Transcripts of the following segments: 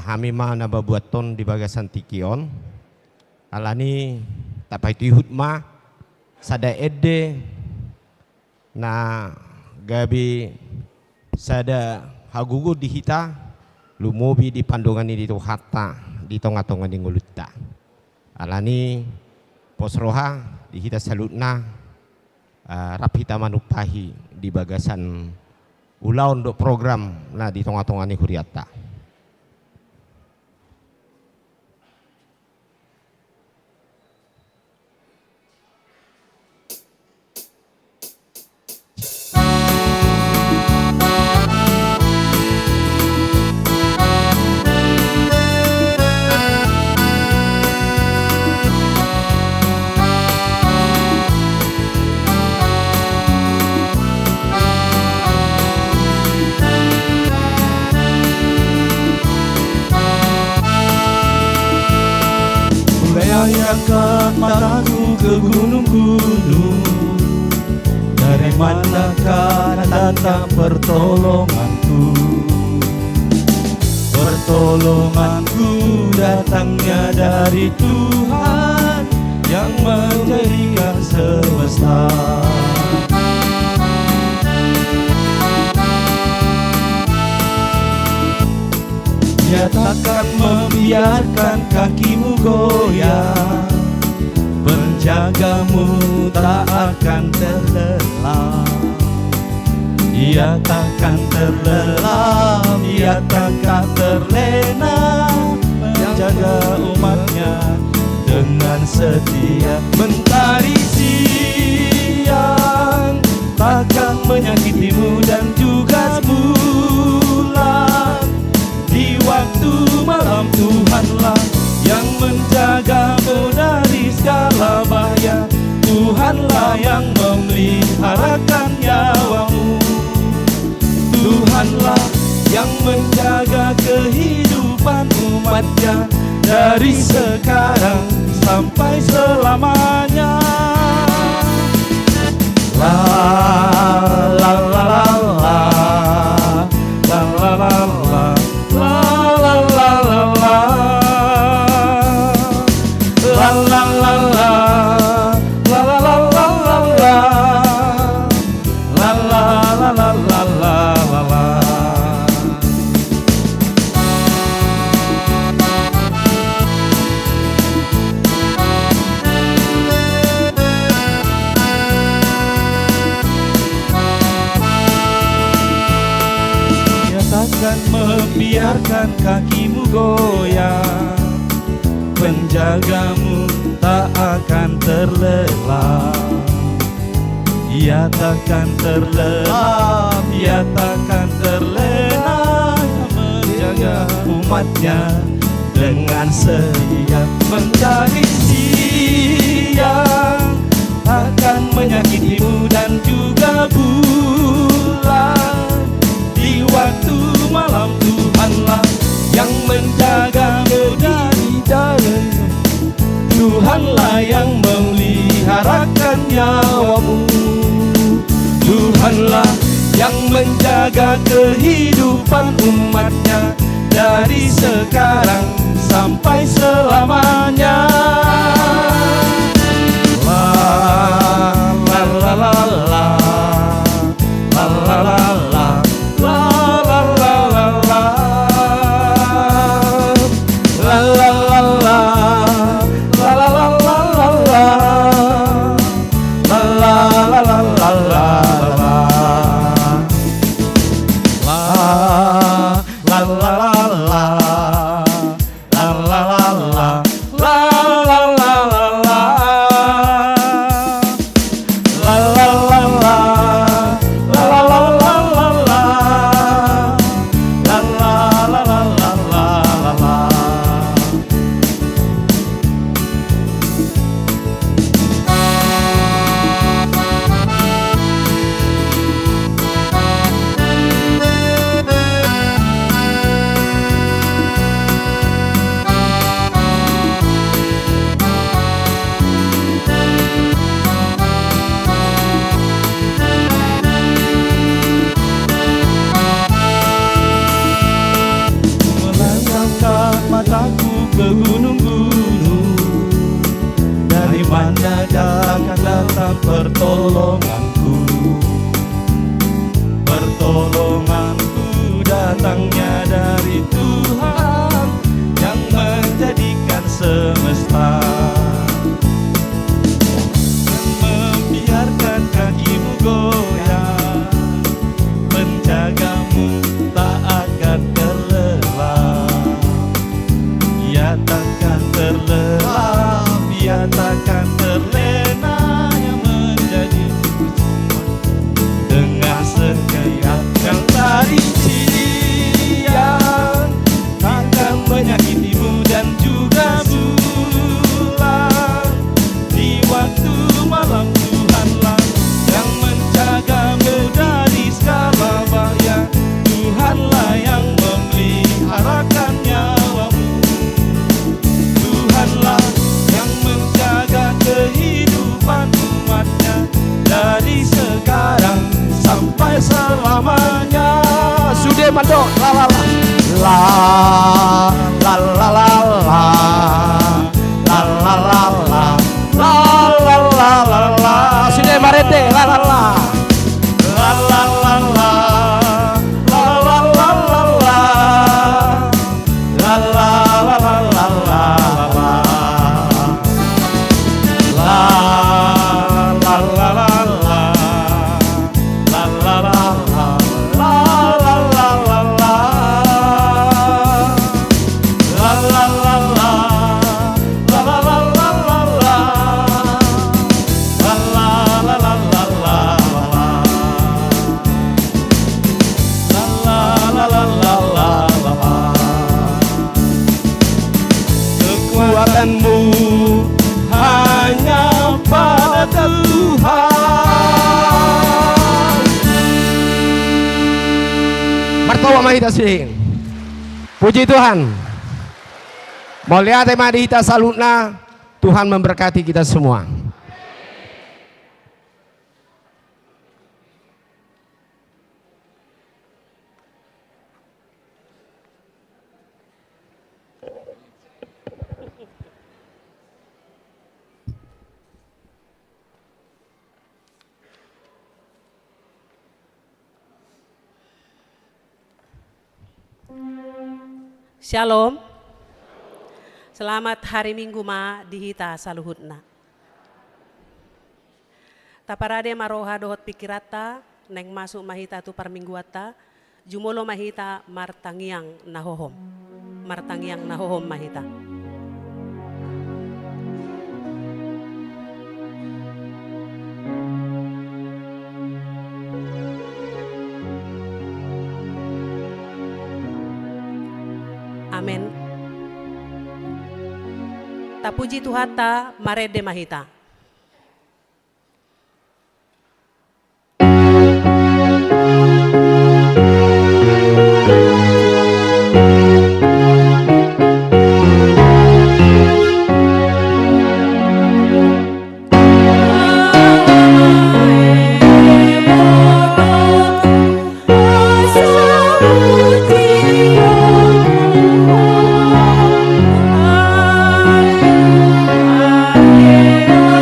hami mana babuaton di bagasan tikion alani tapai tihut ma sada edde na gabi sada hagugu di hita lumobi di pandungan ini tu hatta di tonga-tonga di ngulutta alani posroha di hita salutna rapita manupahi di bagasan ulau untuk program nah di tonga-tonga ni huriata. Ayahkan mataku ke gunung-gunung, dari manakah datang pertolonganku? Pertolonganku datangnya dari Tuhan yang menjadikan semesta. Dia takkan membiarkan kakimu goyah, penjagamu tak akan terlelap. Dia takkan terlelap, dia takkan terlena, menjaga umatnya dengan setia. Mentari siang takkan menyakitimu dan juga bulan. Di waktu malam Tuhanlah yang menjagamu dari segala bahaya. Tuhanlah yang memeliharakan nyawamu. Tuhanlah yang menjaga kehidupan umatnya dari sekarang sampai selamanya. La la la la la la la la la. Takkan membiarkan kakimu goyah, penjagamu tak akan terlelap. Dia takkan terlelap, dia takkan terlena, menjaga umatnya dengan setia. Mentari siang akan menyakitimu dan juga bulan. Di waktu malam Tuhanlah yang menjagamu dari dalam. Tuhanlah yang memeliharakan nyawamu. Tuhanlah yang menjaga kehidupan umatnya dari sekarang sampai selamanya. La la la la la la la la la. La mataku ke gunung-gunung. Dari mana akan datang pertolonganku? Pertolonganku datangnya dari Tuhan yang menjadikan semesta, yang membiarkan kakimu goyang, menjagamu tak akan terlelap. Ia takkan terlelap, ia takkan terlena, yang menjadi dengan sekejap yang tadi siang takkan menyakitimu dan juga bulan. Di waktu malam Tuhanlah yang menjagamu dari segala bahaya. Tuhanlah yang memeliharakan nyawamu. Tuhanlah yang menjaga kehidupan umatnya dari sekarang sampai selamanya. Sudah mandok la la la la la la la la la la la la la la la la. Sudah marete la la la la la la la la la la la la la la la la. Kekuatanmu hanya pada Tuhan. Martawa mahita sing. Puji Tuhan. Mulia tema dihita salutna. Tuhan memberkati kita semua. Shalom. Selamat hari Minggu ma dihita saluhutna. Taparade maroha dohot pikirata neng masuk mahita tu parmingguata jumolo mahita martangiang nahohom. Martangiang nahohom mahita. Amin. Tapuji Tuhata marede mahita. Yeah.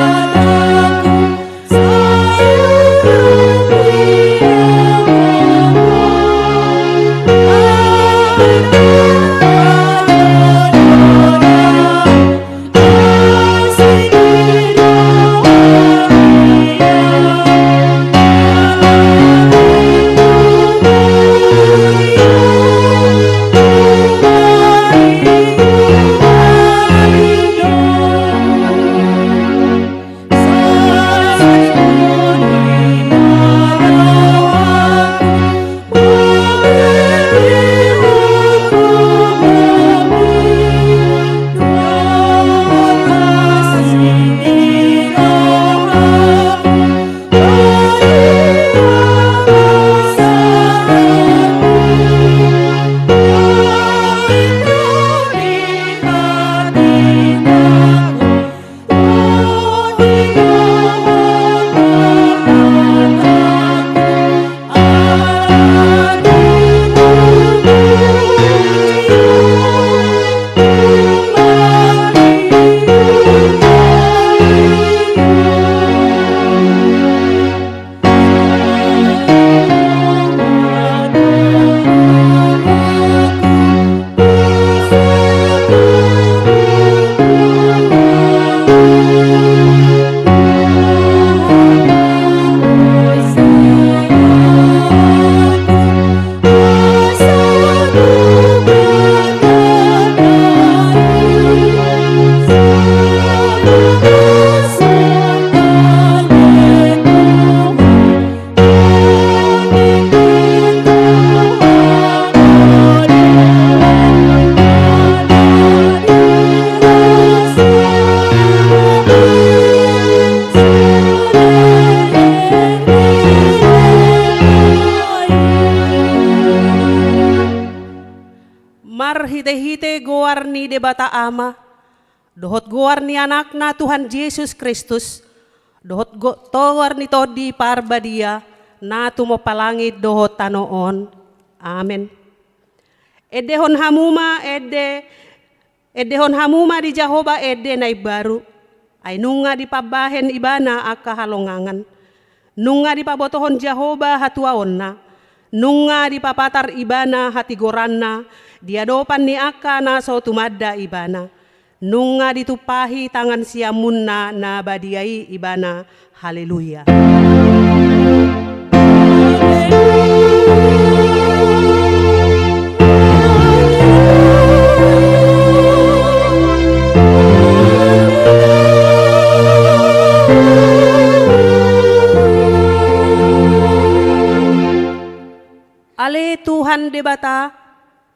goar ni debata ama, dohot goar ni anakna Tuhan Yesus Kristus, dohot toar ni todi parbadia, na tumo palangit dohot tanoon. Amen. Edehon hamuma di Jehovah na baru, ay nunga di pabahen ibana aka halongangan, nunga di pabotohon Jehovah hatuaon na, nunga di papatar ibana hati goranna, diadopan ni aka na so tumadda ibana, nunga ditupahi tangan siamunna na badiai ibana. Haleluya. Ale Tuhan debata,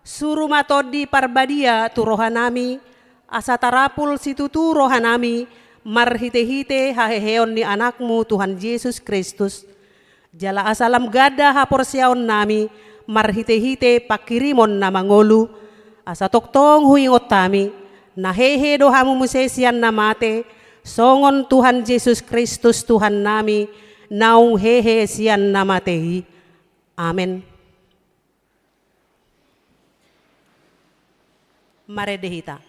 suruh matodi parbadia tu rohanami, asa tarapul situtu rohanami, marhite-hite haheheon ni anakmu Tuhan Yesus Kristus. Jala asalam gada haporsiaon nami, marhite-hite pakirimon na mangolu, asa toktong huingot tami, nahehe dohamu musesian na mate, songon Tuhan Yesus Kristus Tuhan nami, naung hehe sian na matehi. Amen. Maredehita.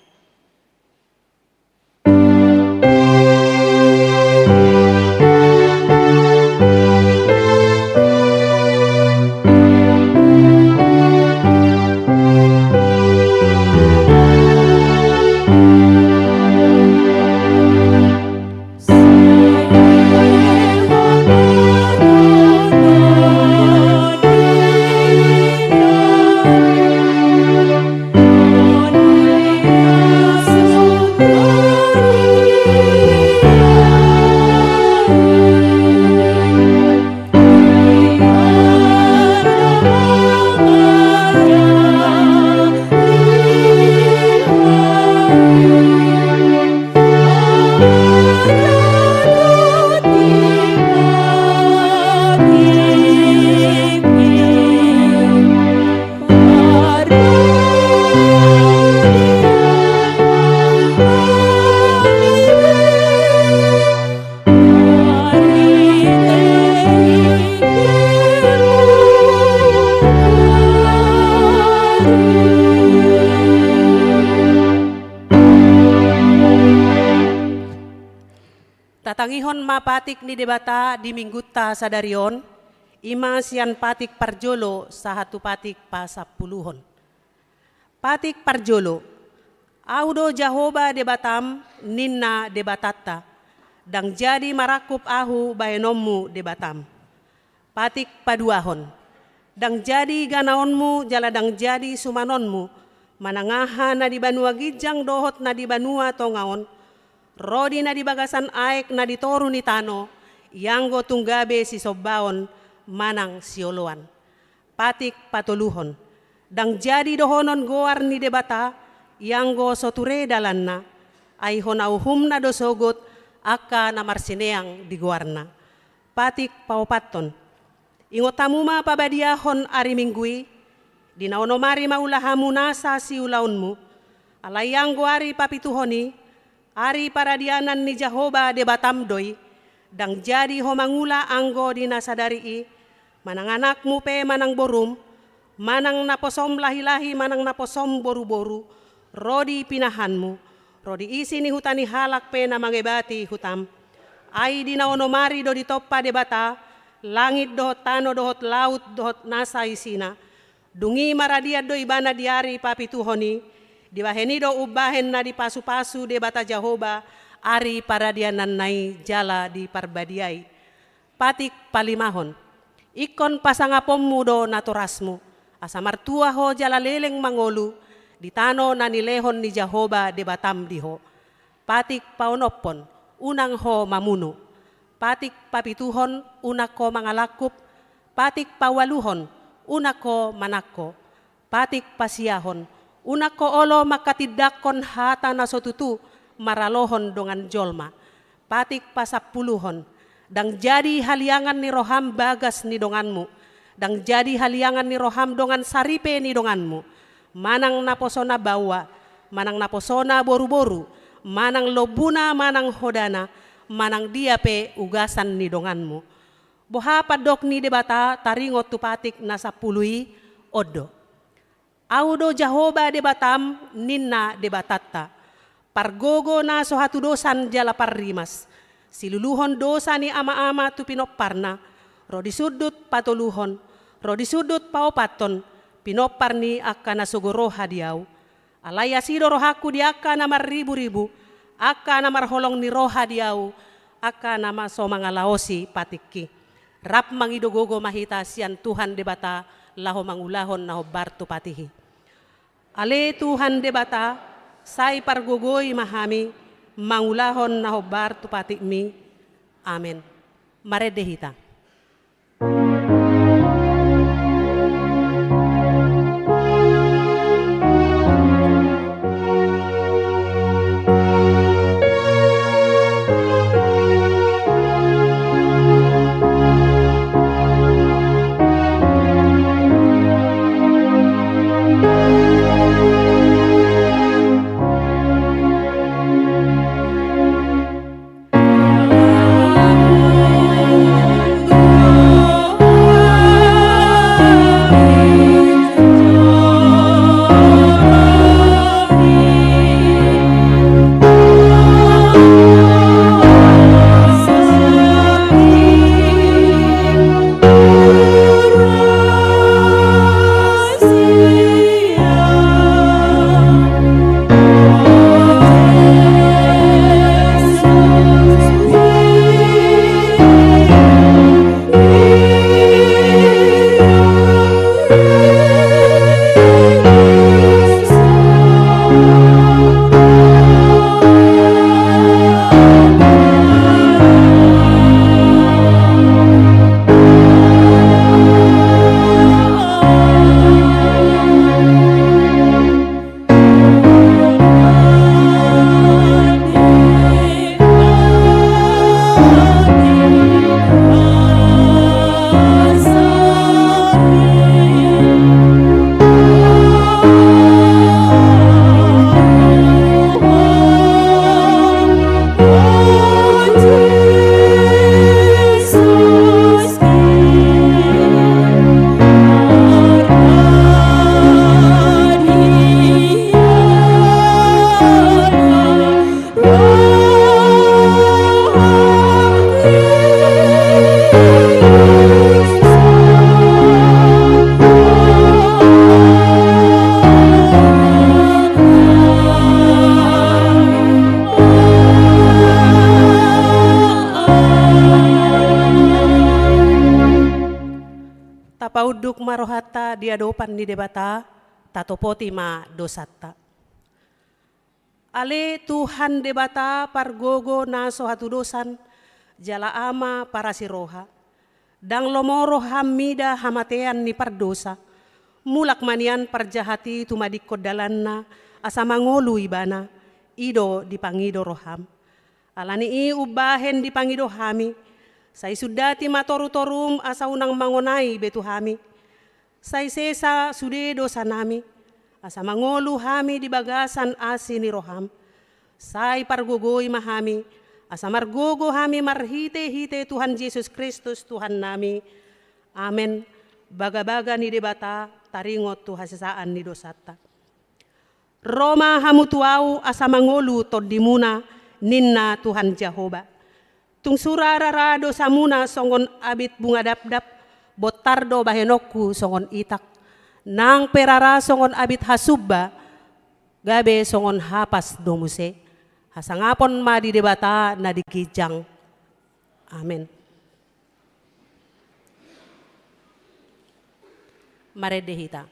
Tatangihon mapatik ni debata di mingguta sadarion, ima sian patik parjolo sahatu patik pasapuluhon. Patik parjolo, audo Jehovah debatam ninna debatata, dang jadi marakup ahu baenommu debatam. Patik paduahon, dang jadi ganaonmu jala dang jadi sumanonmu, manangaha na di banua gijang dohot na di banua tongaon, rodi na di bagasan aek na di toru ni tano, yanggo tunggabe si sobaon, manang sioloan. Patik patuluhon, dang jadi dohonon goar ni debata, yanggo soture dalanna, ay honauhum na dosogot, aka na marsineang di goarna. Patik paupaton, ingotamuma pabadiahon ari minggui, dinaonomari maulahamu nasa si ulaunmu, alayanggo ari papituhoni, ari paradianan ni Jehovah debatam doi, dang jadi homangula anggo dinasadari manang anakmu pe manang borum, manang naposom lahi-lahi manang naposom boru-boru, rodi pinahanmu, rodi isi ni hutani halak pe na mangebati hutam, ay dinaonomari do ditoppa debata, langit dohot tano dohot laut dohot nasa isina, dungi maradia do ibana diari papituhoni, diwahenido ubahen na di pasu-pasu debata Jehovah, ari paradianan nai jala di parbadiai. Patik palimahon, ikon pasangapom mudo naturasmu, asa martua ho jala leleng mangolu, di tano na nilehon ni Jehovah debatam diho. Patik paonopon, unang ho mamuno. Patik papituhon, unako mangalakup. Patik pawaluhon, unako manako. Patik pasiyahon, unako olo makatidakon hata na sotutu maralohon dongan jolma. Patik pasapuluhon, dang jadi haliangan ni roham bagas ni donganmu, dang jadi haliangan ni roham dongan saripe ni donganmu, manang naposona bawa, manang naposona boru-boru, manang lobuna, manang hodana, manang dia pe ugasan ni donganmu. Boha padok ni debata taringot tupatik nasa pului odo. Audo Jahoba debatam ninna debatatta. Pargogo na sohatu dosan jala parrimas. Siluluhon dosa ni ama-ama tu pinoparna. Rodi sudut patoluhon, rodi sudut paupaton, pinopar ni akka nasugoro hadiau. Alaya sido rohaku di akka namar ribu-ribu, akka namar holong ni roha diau, akka nama so mangalaosi patikki. Rap mangidogogo mahita sian Tuhan debata laho mangulahon naho bartu patihi. Ale Tuhan debata, say pargogoy mahami, mangulahon naho bartu patikmi. Amen. Maredehita. Tapauduk marohata diadopan ni debata, tatopoti ma dosatta. Ale Tuhan debata pargogo na sohatu dosan, jala ama para siroha. Dang lomoro hamida hamatean ni pardosa, mulak manian parjahati tumadikko dalanna, asa mangolu ibana, ido dipangido roham. Alani i ubahen dipangido hami, say sudati matoru-torum asa unang mangonai betu hami. Say sesa sude dosa nami, asa mangolu hami di bagasan asi ni roham. Say pargogoy mahami, asa margogo hami marhite-hite Tuhan Yesus Kristus Tuhan nami. Amen. Baga-baga ni debata taringot tu hasisaan ni dosata. Roma hamutuau asa mangolu todimuna ninna Tuhan Jahoba. Tung surararado samuna songon abit bunga dap-dap, botardo bahenokku songon itak. Nang perara songon abit hasubba, gabe songon hapas domuse. Hasangapon ma di debata na dikijang. Amen. Maredehita.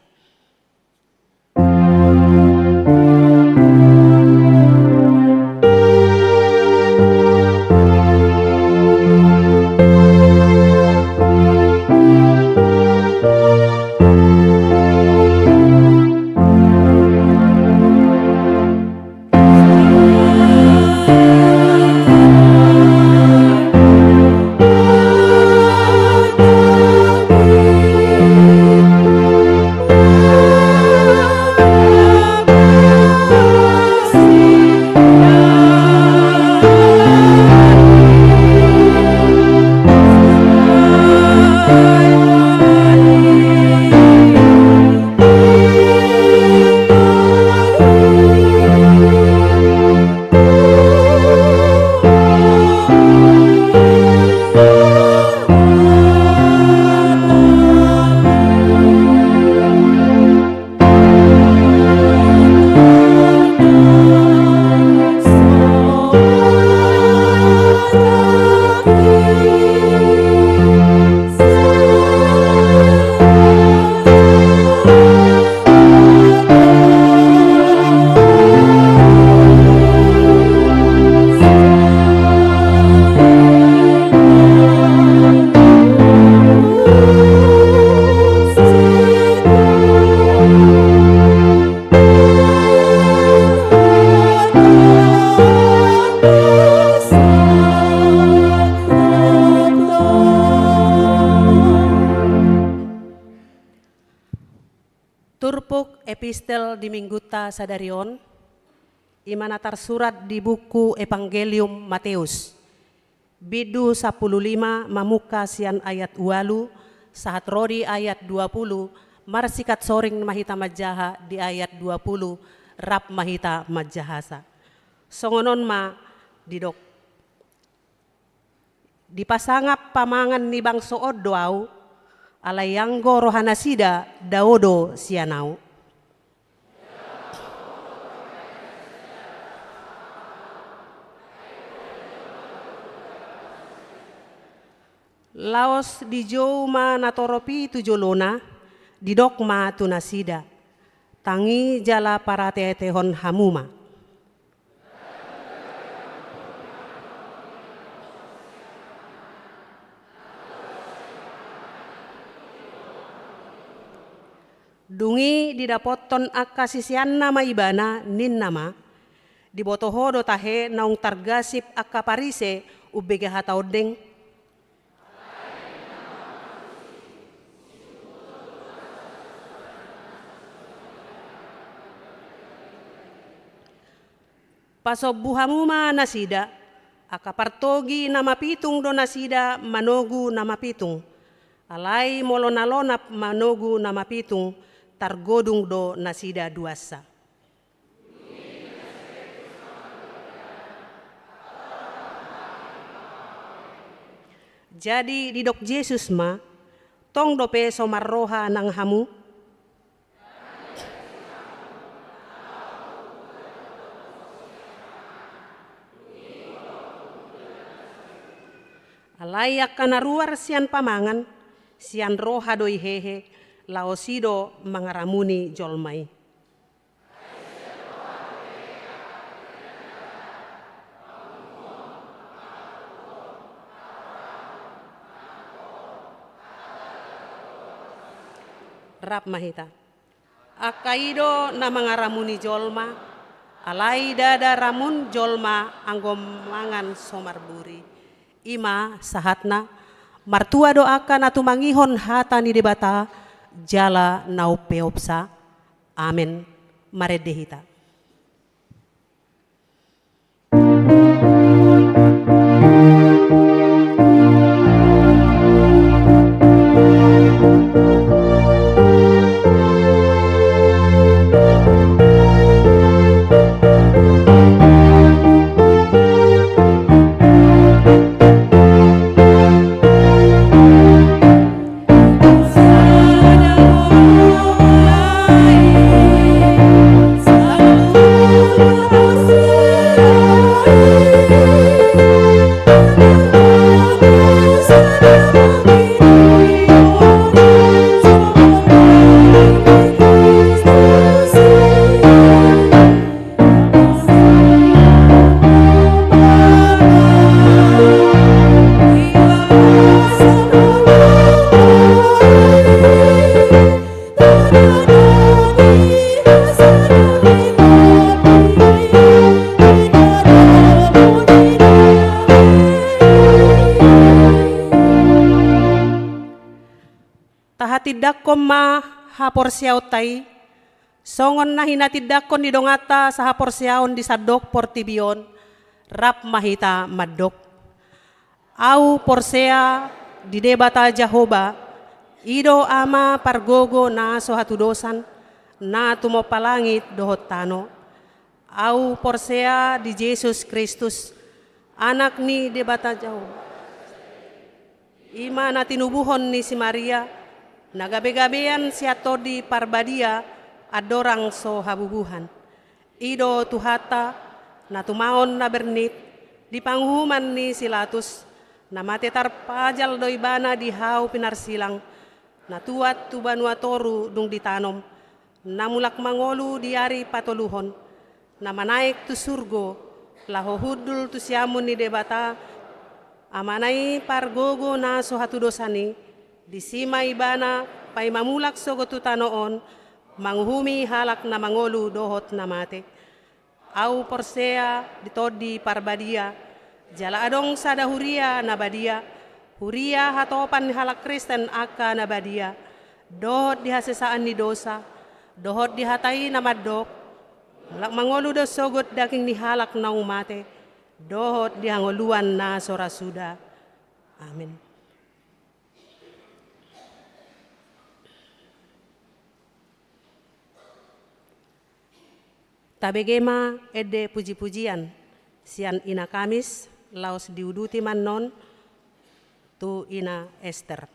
epistel di Minggutta sadarion, imana tersurat di buku Evangelium Matius. Bidu 15 mamuka sian ayat 8, sahat rodi ayat 20, marsikat soring mahita majaha di ayat 20, rap mahita majahasa. Songonon ma didok. Di pasangap pamangan ni bangso odoau, alayanggo rohanasida daodo sianau. Laos di joma natoropi tujolona, di dokma tunasida, tangi jala para tetehon hamuma. Dungi didapoton akasisian nama ibana nin nama, di botohodo tahe naung targasip akaparise ubege hataodeng. Pasobuhamuma nasida, akapartogi nama pitung do nasida manogu nama pitung. Alai molonalonap manogu nama pitung, targodung do nasida duasa. Jadi didok Yesus ma, tong dope somarroha nang hamu, alayak kanaruar sian pamangan, sian roha doi hehe, laosido mangaramuni jolmai. Rap mahita. Akaido na mangaramuni jolma, alai dada ramun jolma anggom mangan somarburi. Ima sahatna martua doakan atu mangihon hata ni debata jala nau peopsa. Amen. Maredehita. Tidakkom ma haporsiaw tay, songon na hinatidakon ni dongata sa haporsiaon di sadok portibion, rap mahita madok. Au porsea di debata Jehovah, ido ama pargogo na sohatudosan, na tumopalangit dohot tano. Au porsea di Jesus Kristus, anak ni debata Jehovah. Ima na tinubuhon ni si Maria, nagabe-gabean siato di parbadia adorang so habubuhan. Ido tuhata na tumaon na bernit di panghuman ni silatus na matetarpajal do ibana di hau pinarsilang na tuat tubanuatoru dung ditanom na mulak mangolu di ari patoluhon na manaik tu surgo lahohudul tu siamun ni debata amanai pargogo na so hatudosani di sima ibana pay mamulak sogo tutanoon manghumi halak na mangolu dohot na mate. Au porsea ditodi parbadia jala adong sada huria na badia, huria hatopan halak Kristen aka na badia, dohot dihasesaan ni dosa, dohot dihatai nama dok, lak mangolu do sogot daking nihalak naung mate, dohot dihangoluan na sora suda. Amin. Tabegema ede puji-pujian, sian ina Kamis, laos diuduti manon, tu ina Esther.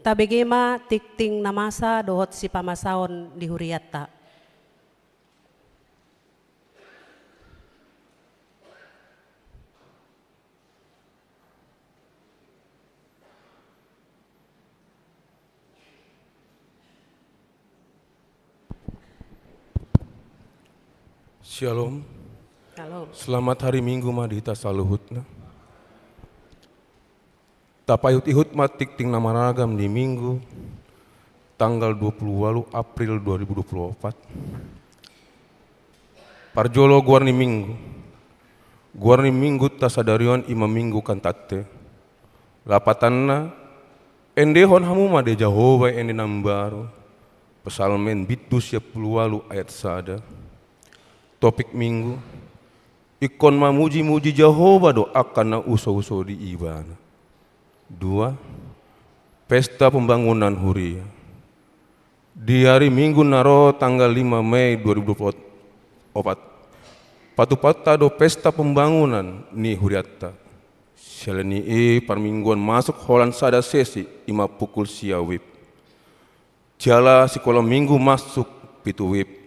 tabegema tikting namasa dohot si pamasaon di huriatta. Shalom. Halo. Selamat hari Minggu madita saluhutna. Tapayut ihut matik ting nama ragam di Minggu tanggal 28 April 2024. Parjolo guarni Minggu. Guarni Minggu tasadarion ima Minggu kantate. Lapatanna endehon hamuma de Jehova ende nambaru. Pesalmen bitus ya puluwalu ayat sada. Topik Minggu, ikon mamuji-muji Jehova doakan na uso-uso di ibana. 2. Pesta pembangunan huria. Di hari Minggu naro tanggal 5 Mei 2024. Patu-pata do pesta pembangunan ni huriatta. Seleni parmingguan masuk holan sada sesi ima pukul siawip. Jala sekolah Minggu masuk pitu wip.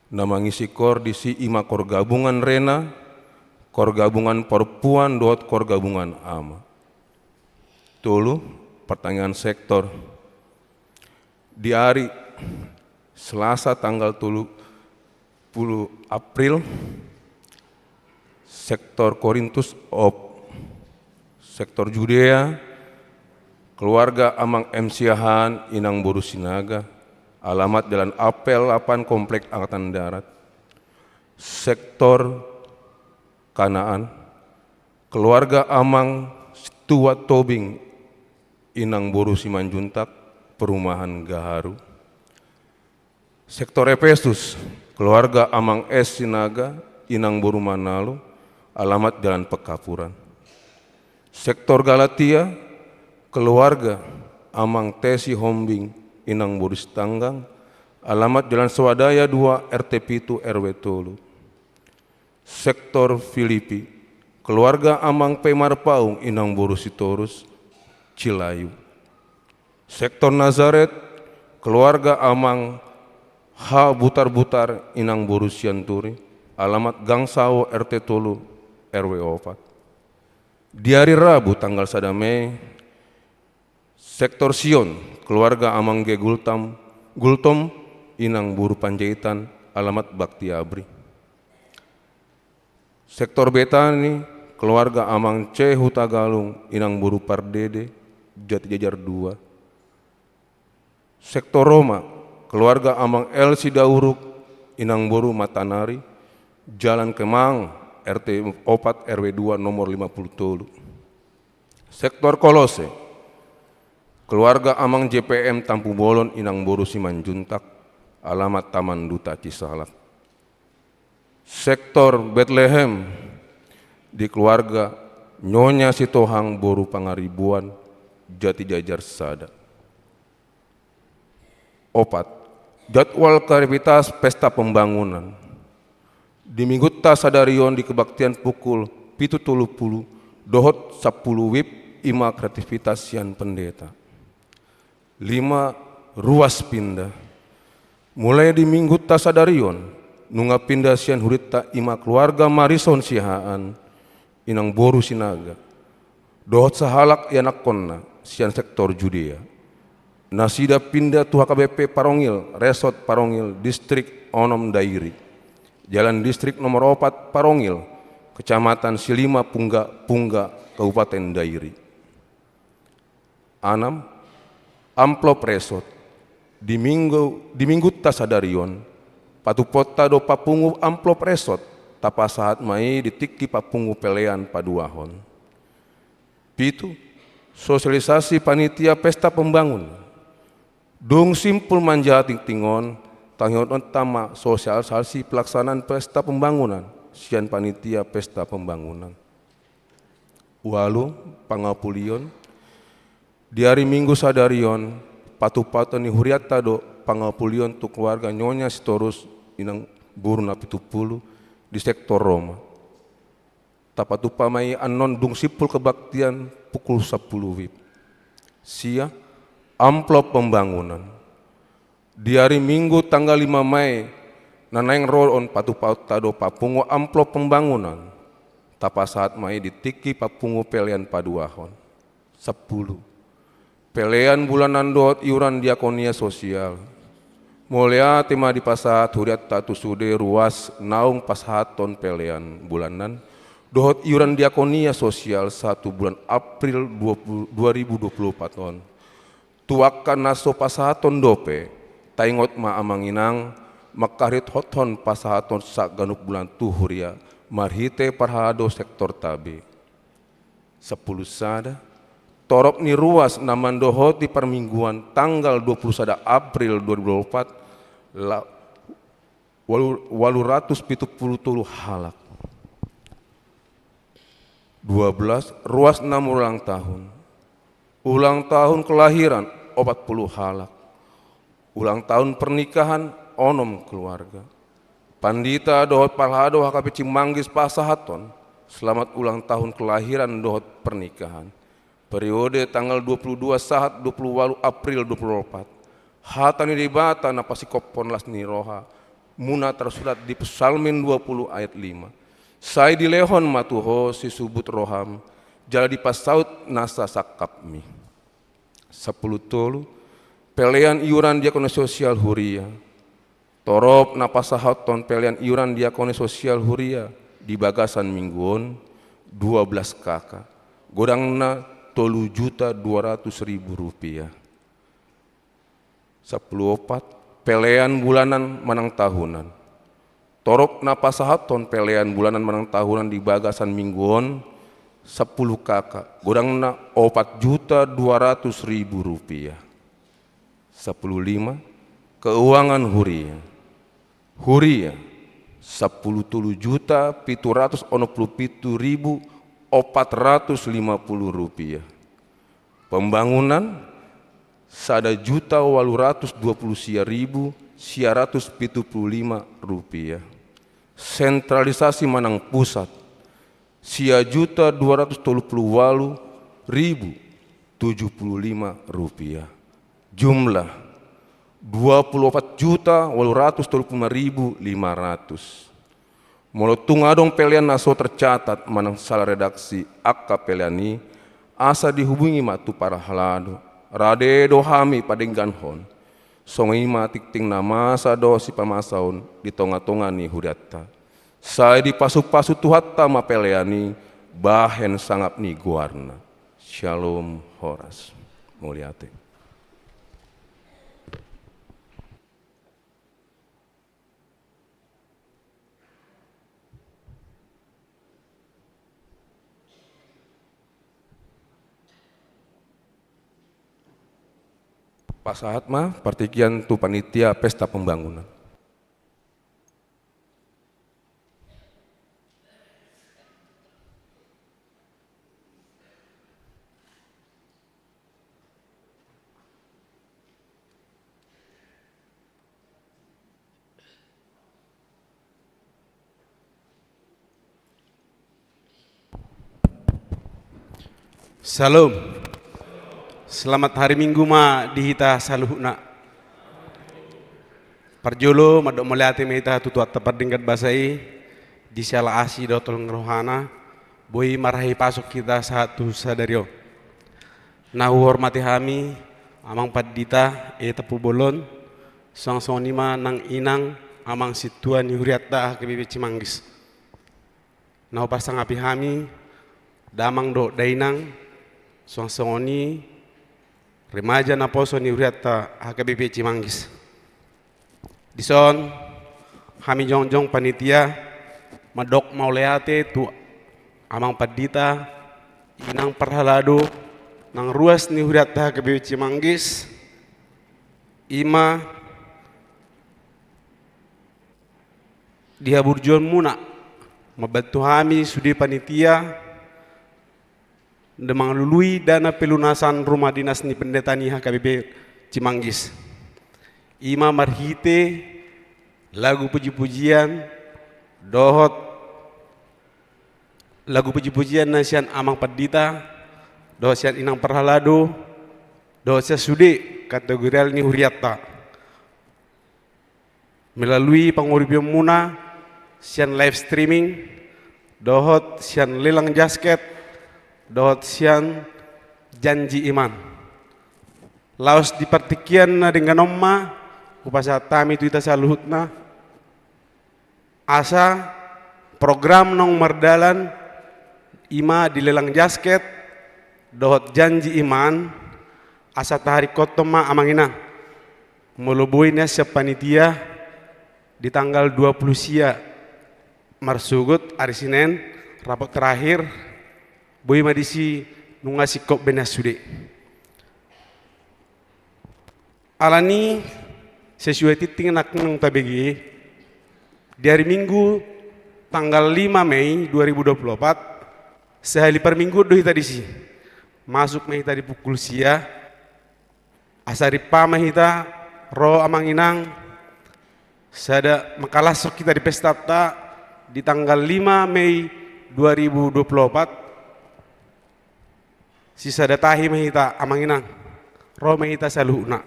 Nama ngisi kor di si ima kor gabungan rena, kor gabungan perempuan dot kor gabungan ama. Tulu pertanyaan sektor. Di hari Selasa tanggal 10 April, sektor Korintus sektor Judea, keluarga Amang Siahan Inang Boru Sinaga, alamat Jalan Apel 8 Komplek Angkatan Darat. Sektor Kanaan, keluarga Amang Tua Tobing Inang Boru Simanjuntak, Perumahan Gaharu. Sektor Efesus, keluarga Amang S. Sinaga Inang Boru Manalo, alamat Jalan Pekapuran. Sektor Galatia, keluarga Amang Tesi Hombing Inang Boris Tanggang, alamat Jalan Swadaya 2 RT Pitu RW Tolu. Sektor Filipi, keluarga Amang P. Marpaung Inang Boru Sitorus, Cilayu. Sektor Nazaret, keluarga Amang H. Butar-Butar Inang Boru Sianturi, alamat Gang Sawo RT Tolu RW 4. Di hari Rabu tanggal 1 Mei, Sektor Sion, keluarga Amang G. Gultom Inang Boru Panjaitan, alamat Bakti Abri. Sektor Betani, keluarga Amang C. Hutagalung Inang Boru Pardede, Jati Jajar 2. Sektor Roma, keluarga Amang L. Sidauruk Inang Boru Matanari, Jalan Kemang RT 4 RW 2 nomor 50 Tolu. Sektor Kolose, keluarga Amang JPM Tampu Bolon Inang Boru Simanjuntak, alamat Taman Duta Cisalak. Sektor Bethlehem, di keluarga Nyonya Sitohang Boru Pangaribuan, Jati Jajar Sada. 4. Jadwal aktivitas pesta pembangunan. Di Minggu Tasadarion di kebaktian pukul 7.30 dohot 10 wib ima kreativitas sian pendeta. 5. Ruas pindah. Mulai di Minggu Tasadarion, nunga pindah sian hurita ima keluarga Marison Sihaan, Inang Boru Sinaga. Dohot sahalak yanak konna sian sektor Judea. Nasida pindah tu HKBP Parongil, Resort Parongil, Distrik Onom Dairi. Jalan Distrik nomor 4 Parongil, Kecamatan Silima Pungga, Kabupaten Dairi. 6. Amplop Resort. Di minggu Tasadarion, patupota do papungu amplop resort, tapa saat mai ditiki papungu pelean paduahon. 7. Sosialisasi panitia pesta pembangun. Dung simpul manjating tingon, tangion utama sosialisasi pelaksanaan pesta pembangunan, sian panitia pesta pembangunan. 8. Pangapulion. Di hari Minggu Sadarion, patu-patu ni huriata do pangapulion tu keluarga Nyonya Sitorus Inang Boru na 70 di sektor Roma. Tapatu pamai anon dung sipul kebaktian pukul 10 wib. Sia amplop pembangunan. Di hari Minggu tanggal 5 Mei, nanaing roll on patu tado papungo amplop pembangunan. Tapa saat mai ditiki papungo pelian paduahon. 10. Pelian bulanan dot iuran diakonia sosial. Mulia tema di pasat huriat tatu sude ruas naung pasahaton pelian bulanan. Dohot iuran diakonia sosial 1 bulan April 2024 on. Tuakan naso pasahaton dope, taingot ma amanginang, makarit hoton pasahaton sak ganuk bulan tuhuria, marhite parhado sektor tabi. 10 sada, torop ni ruas naman dohot di permingguan tanggal 21 April 2024, 870 halak. 12. Ruas 6 ulang tahun. Ulang tahun kelahiran 40 halak. Ulang tahun pernikahan onom keluarga. Pandita dohot palhado HKP Cimanggis pasahaton. Selamat ulang tahun kelahiran dohot pernikahan. Periode tanggal 22 sahat 28 April 2024. Hatani dibata napasi kopon las niroha. Muna tersurat di Psalmin 20 ayat 5. Saya dilehon matuho si subut roham, jala di pasaut nasa sakapmi. 10 tolu, pelian iuran diakoni sosial huria. Torop napasahaton pelian iuran diakoni sosial huria di bagasan mingguon 12 kakak. Godangna 3.200.000 rupiah. 10 opat, pelian bulanan manang tahunan. Torok napasahaton pelian bulanan menang tahunan di bagasan mingguon 10 kakak. Godangna 4.200.000 rupiah. 10.5 keuangan huria. Huria 10.757.450 rupiah. Pembangunan 1.820.975 rupiah. Sentralisasi manang pusat 1.238.075 rupiah. Jumlah 24.835.500. Molotung adong pelian naso tercatat manang salah redaksi akka peliani asa dihubungi matu para halado rade dohami padengganhon songi matik ting nama sado si pamasaun di tonga-tonga ni hudatta. Saya di pasu-pasu tuhatta ma peleani bahen sangap ni guarna. Shalom Horas. Muliate. Pasahat mah partikian tu panitia pesta pembangunan. Salam. Selamat hari Minggu ma dihita saluhna. Parjolo madok meliati mehita tutuat tepat dingkat basai di siala asi dotol ngerohana boi marahi pasok kita satu sadario. Nah hormati kami amang padita tepu bolon sang sonima nang inang amang situan yuriatta kebibi Cimanggis. Nah pasang api kami damang do dainang sang soni remaja na poso ni uriata HKBP Cimanggis. Dison kami jongjong panitia madok mauleate tu amang padita inang perhalado nang ruas ni uriata HKBP Cimanggis ima dihaburjon muna mabantu kami sudi panitia demang lului dana pelunasan rumah dinas ni pendeta ni HKBP Cimanggis. Ima marhite lagu puji-pujian dohot lagu puji-pujian nasian amang padita dohot sian inang perhalado dosa sude kategori ni huriatta melalui penguripian muna sian live streaming dohot sian lelang jasket dohot sian janji iman laos dipertikian na dengan omma upasa tami tu ita saluhutna asa program nong mardalan ima di lelang jasket dohot janji iman asa tahari kotoma amangina melubuinya siap panitia di tanggal 20 sia marsugut hari Senin rapat terakhir boi madisi nungasi kop benas sude alani sesuai titing nak nung tabegi di hari Minggu tanggal 5 Mei 2024 sehari per minggu dohi tadi sih masuk mahita di pukul sia asari pa mahita ro amanginang sada makalasok kita di pesta ta di tanggal 5 Mei 2024 si sada tahi mahita amanginang ro mahita saluhna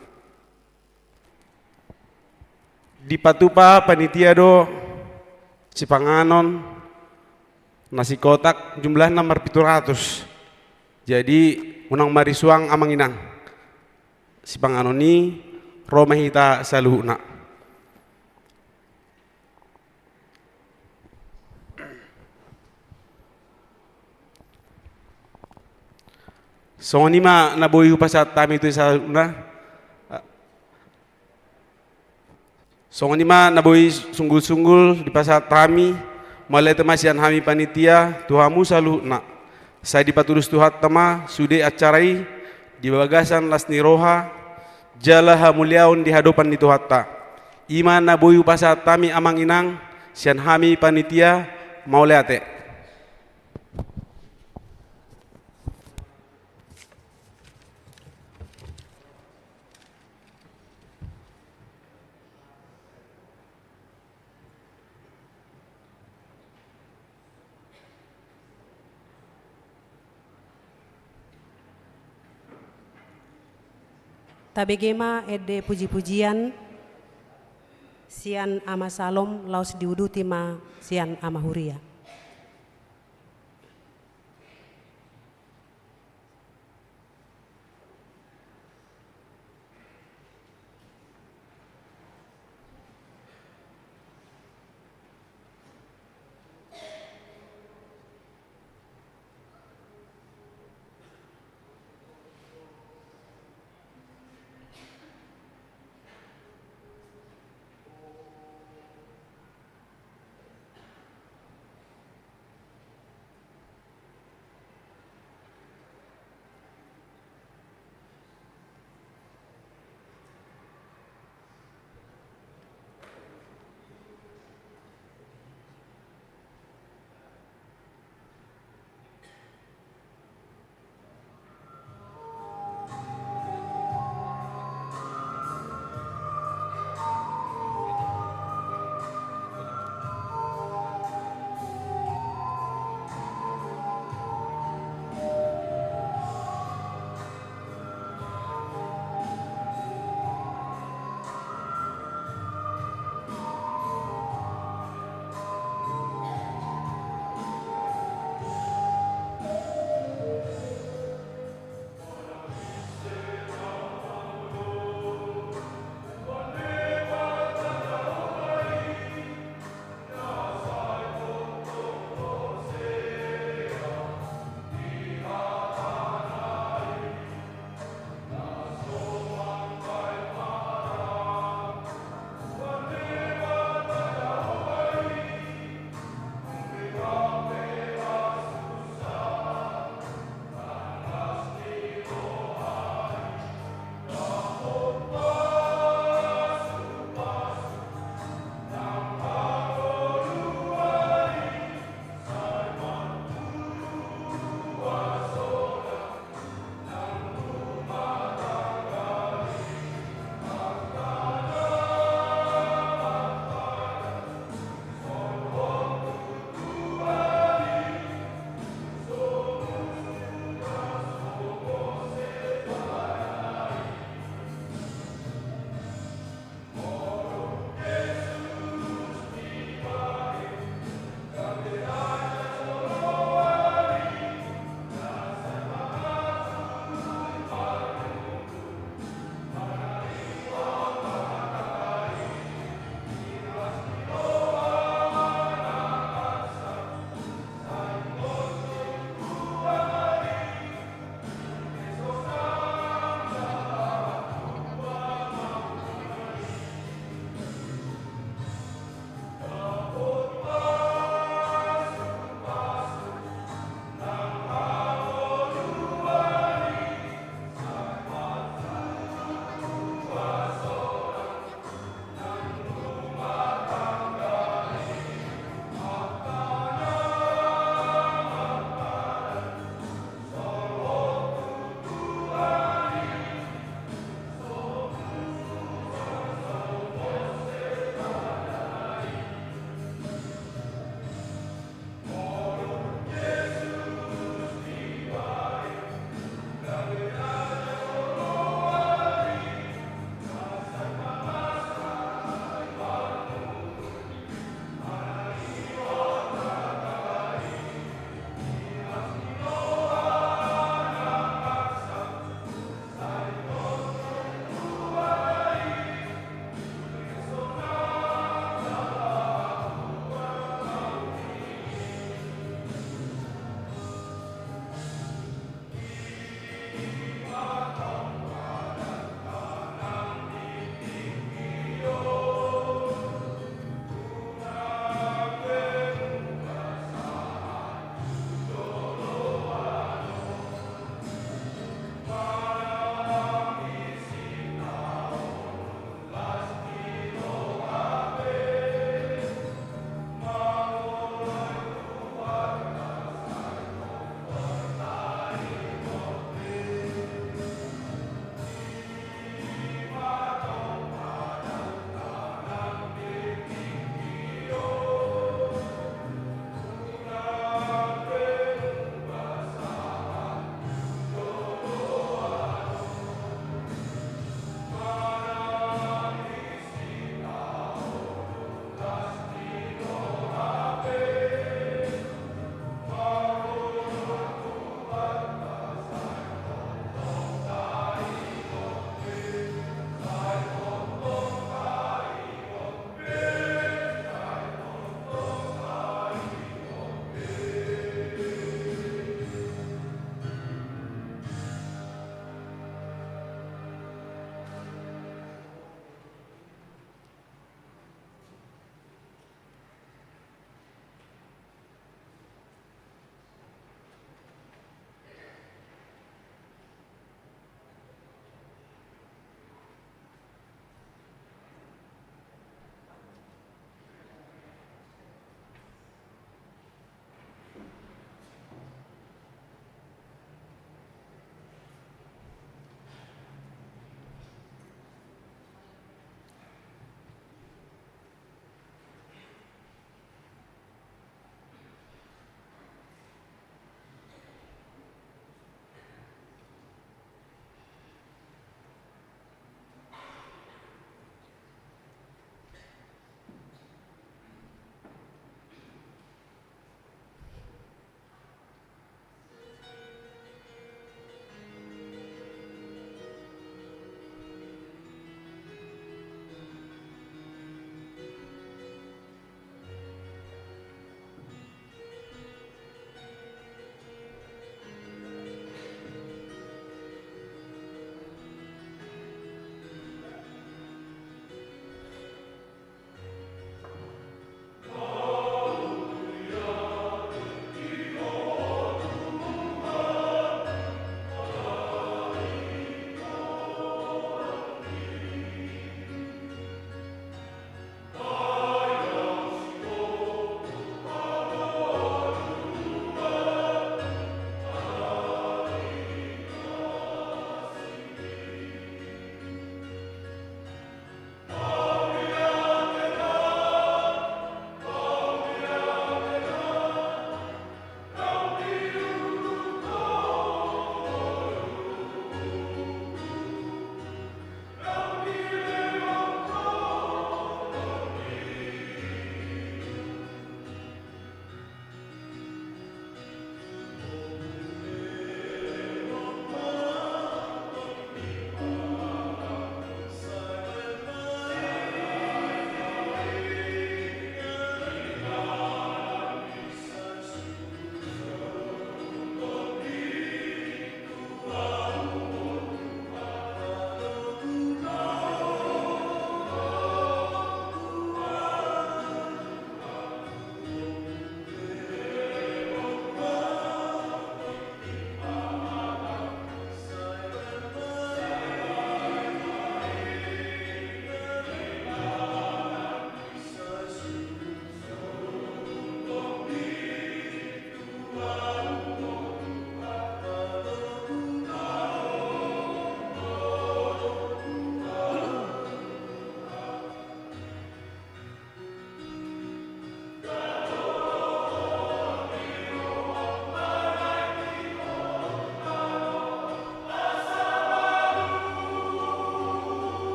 di patupa panitia do Cipanganon nasi kotak jumlah nomor 700 jadi unang marisuang amanginang Cipanganon ni ro mahita saluhna so ni ma nabuhi upasat tami itu saluhna so ni ma nabuhi sunggul-sunggul di pasat tami mulai temasian hami panitia tuhamu saluhna saya dipaturus tuhat tama sude acarai di bagasan lasni roha jalaha muliaun di hadapan di tuhatta iman nabuhi upasat tami amang inang sian hami panitia mau leate tabegema ede puji-pujian sian ama salom laus diuduti ma sian ama huria.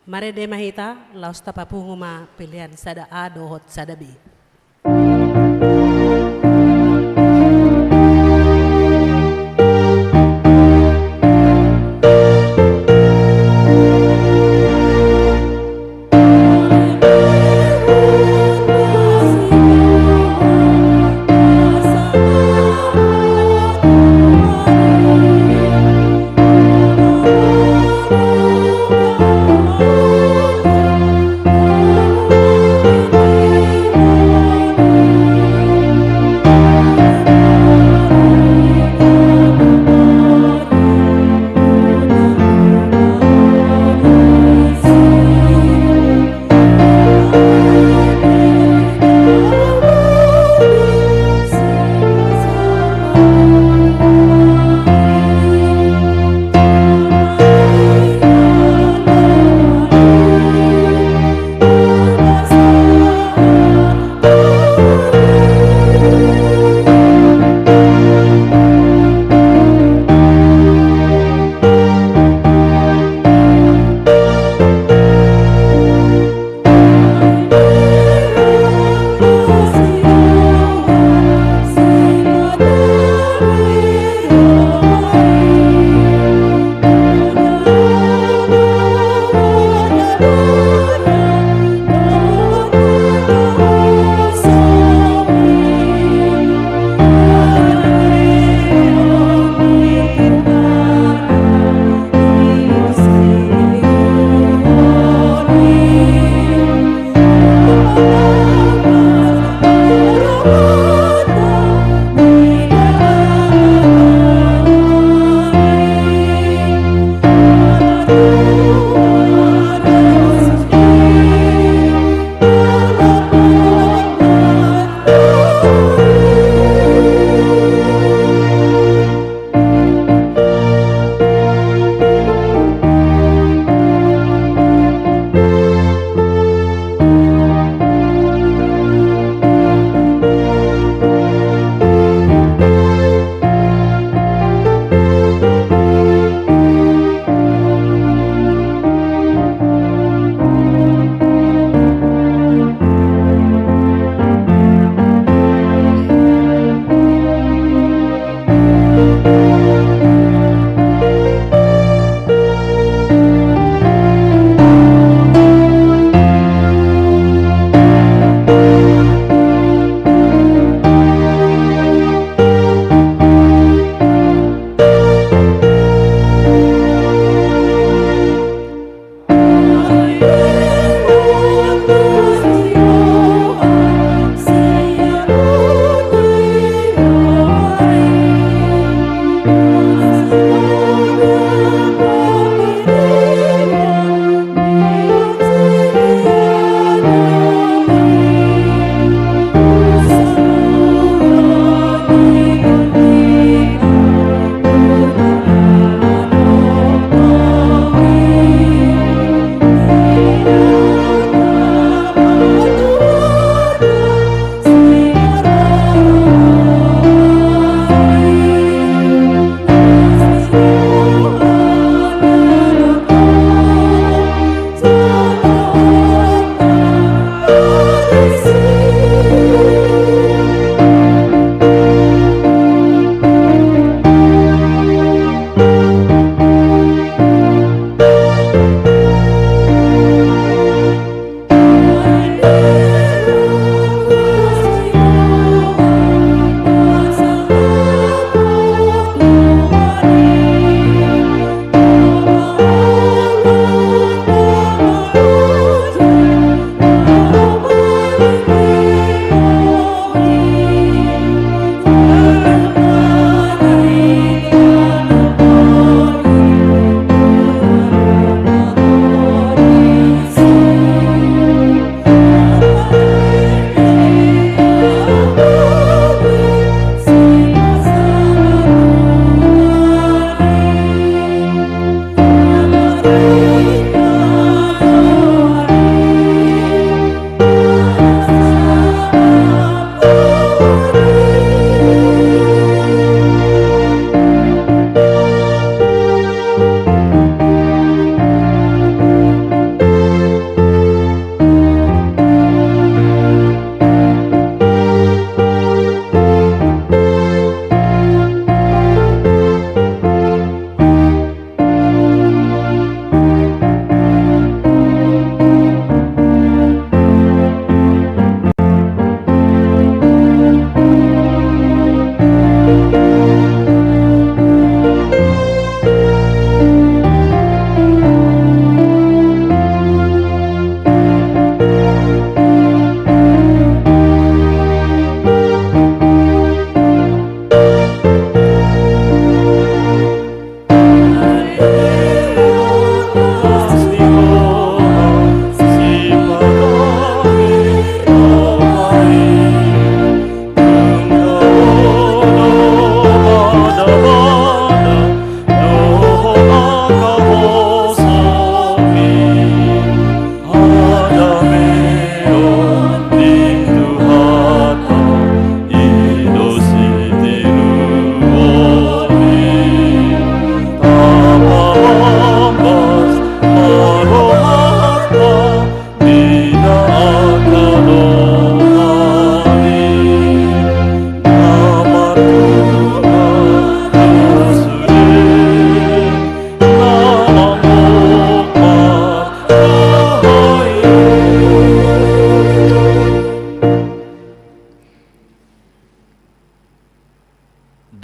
Mare de mahita laos tapapunguma pilihan sada A dohot sada B.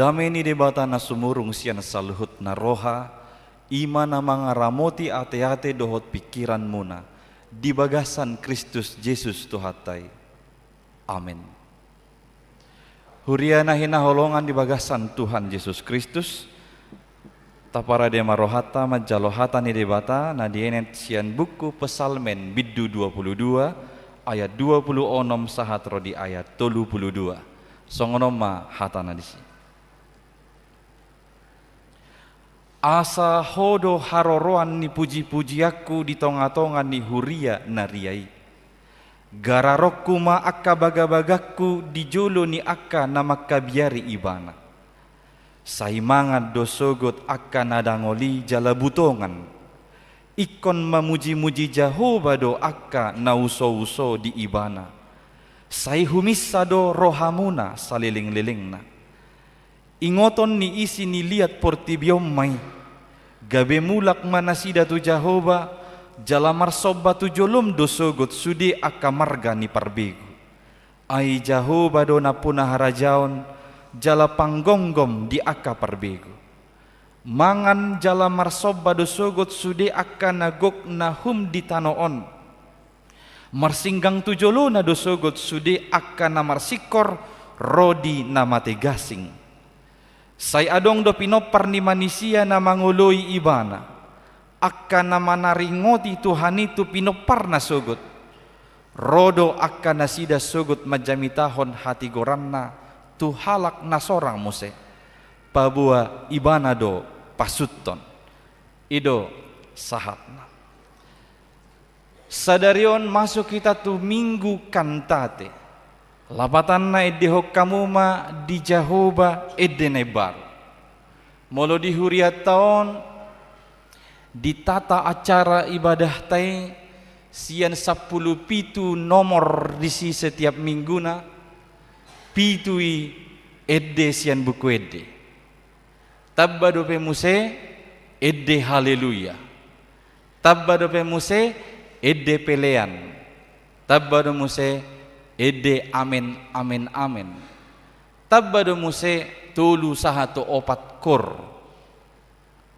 Damai ni debata na sumurung sian saluhut na roha, ima na mga ramoti ate-ate dohot pikiran muna, di bagasan Kristus Jesus Tuhatay. Amin. Huria na hinaholongan di bagasan Tuhan Yesus Kristus, tapara de marohata majalohata ni debata na dienet sian buku Pesalmen biddu 22 ayat 26 sahat rodi ayat 32. Songono ma hatana disi. Asa hodo haroroan ni puji-pujiaku di tonga-tonga ni huria nariai. Gararokku ma akka baga-bagaku di jolo ni akka namakka biari ibana. Saimangan dosogot akka nadangoli jala butongan. Ikon mamuji-muji Jehova do akka nauso-uso di ibana. Sai humissa do rohamuna saliling-lilingna. Ingoton ni isi ni liat portibiom mai. Gabe mulak manasida tu Jehova, jalamar sobba tu jolom dosogot sudi akka marga ni parbegu. Ai Jehova do na punah harajaon, jala panggonggom di akka parbegu. Mangan jalamar sobba dosogot sudi akka nagok na hum di tanoon. Marsinggang tu jolo na dosogot sudi akka na marsikor rodi na mate gasing. Say adong do pinopar ni manusia na manguloy ibana. Akka na manaringoti Tuhan itu pinopar na sugot. Rodo akka na sida sugot majamitahon hati goranna. Tuhalak na sorang muse. Pabua ibana do pasuton. Ido sahatna. Sadarion masuk kita tu minggu kantate. Lapatan na edehok kamuma di Jehova edenebar. Molo di huriat taon ditata acara ibadah tay sian 10 pitu nomor disi setiap mingguna pitui edde sian buku edde. Tabba dope muse edde haleluya. Tabba dope muse edde pelean. Tabba do muse ede amen amen amen. Tabba do muse tulu sahato opat kor.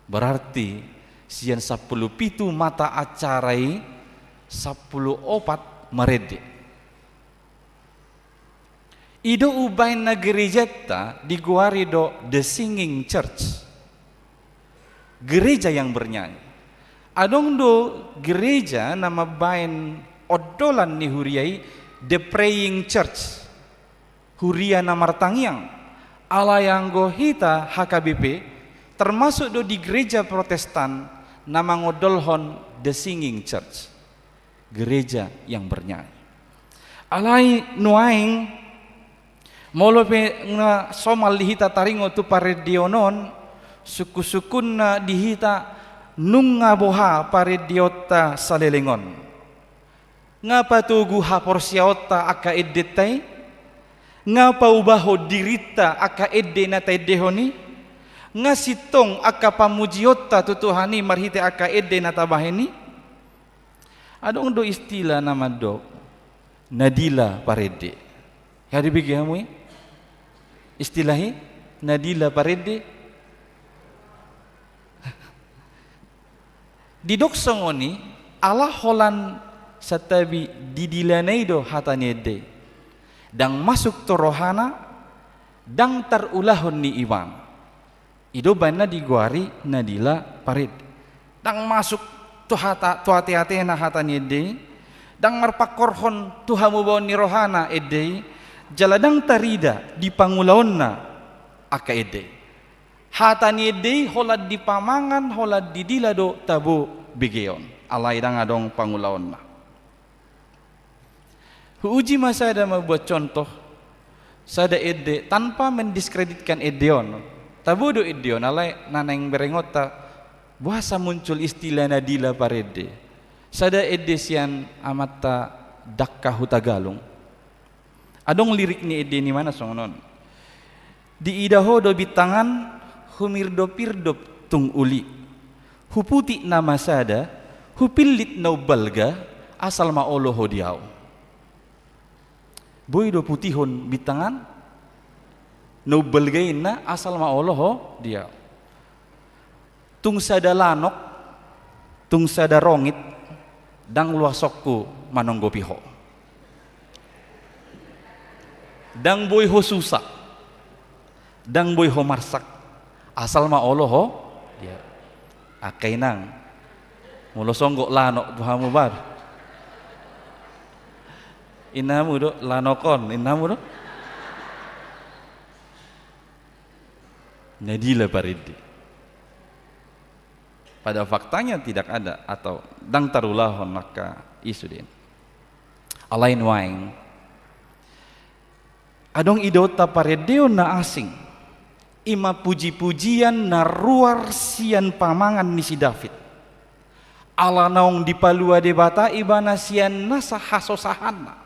Berarti sian 10 pitu mata acarai 10 merede. Ido ubain na gerejata diguari do The Singing Church. Gereja yang bernyanyi. Adong do gereja nama bain odolan ni huriai The Praying Church. Huria namartangiang ala yang gohita HKBP termasuk do di gereja Protestan nama ngodolhon The Singing Church. Gereja yang bernyanyi. Alai nuaing molope nga somal dihita taringo tu paredionon suku-sukun na dihita nunga boha parediota salelengon. Ngapa tugu haporsiaota aka edetay? Ngapa ubaho dirita aka edde na taydehoni? Nga sitong aka pamujiota tutuhani marhite aka edde na tabaheni? Adong do istilah nama do nadila parede. Hari bigamu istilahi nadila parede. Di doksongoni Allah holan satabi didilanay do hatanede dang masuk to rohana dang tarulahon ni iwan ido banna diguari nadila parid dang masuk to hati-hati na hatanede dang marpakorhon tu hamubaw ni rohana ede jaladang tarida di pangulaon na aka ede hatanede holad di pamangan holad di dila do tabu bigeon alay dang adong pangulaon na. Uji masada membuat contoh sada ede tanpa mendiskreditkan edeon. Tabudo edeon alai naneng berengota bahasa muncul istilah nadila parede. Sada ede sian amata dakka hutagalung. Adong lirik ni ede ni mana songonon. Di idaho do bitangan humirdo pirdo tung uli. Huputi nama sada hupilit no balga asal maoloho diau. Boy do putihon bitangan no belgaina asal ma Allah ho dia tung sada lanok tung sada rongit dang luasokku manonggo piho dang boy ho susah dang boy ho marsak asal ma Allah ho dia akay nang mulo songgok lanok buhamu bar inamu do lanokon inamu do Nadila paridi. Pada faktanya tidak ada atau dang tarulahon maka isudin. Alain waing. Adong idota paredeo na asing. Ima puji-pujian na ruar sian pamangan ni si David. Ala naong dipalua debata ibana sian nasa hasosahana.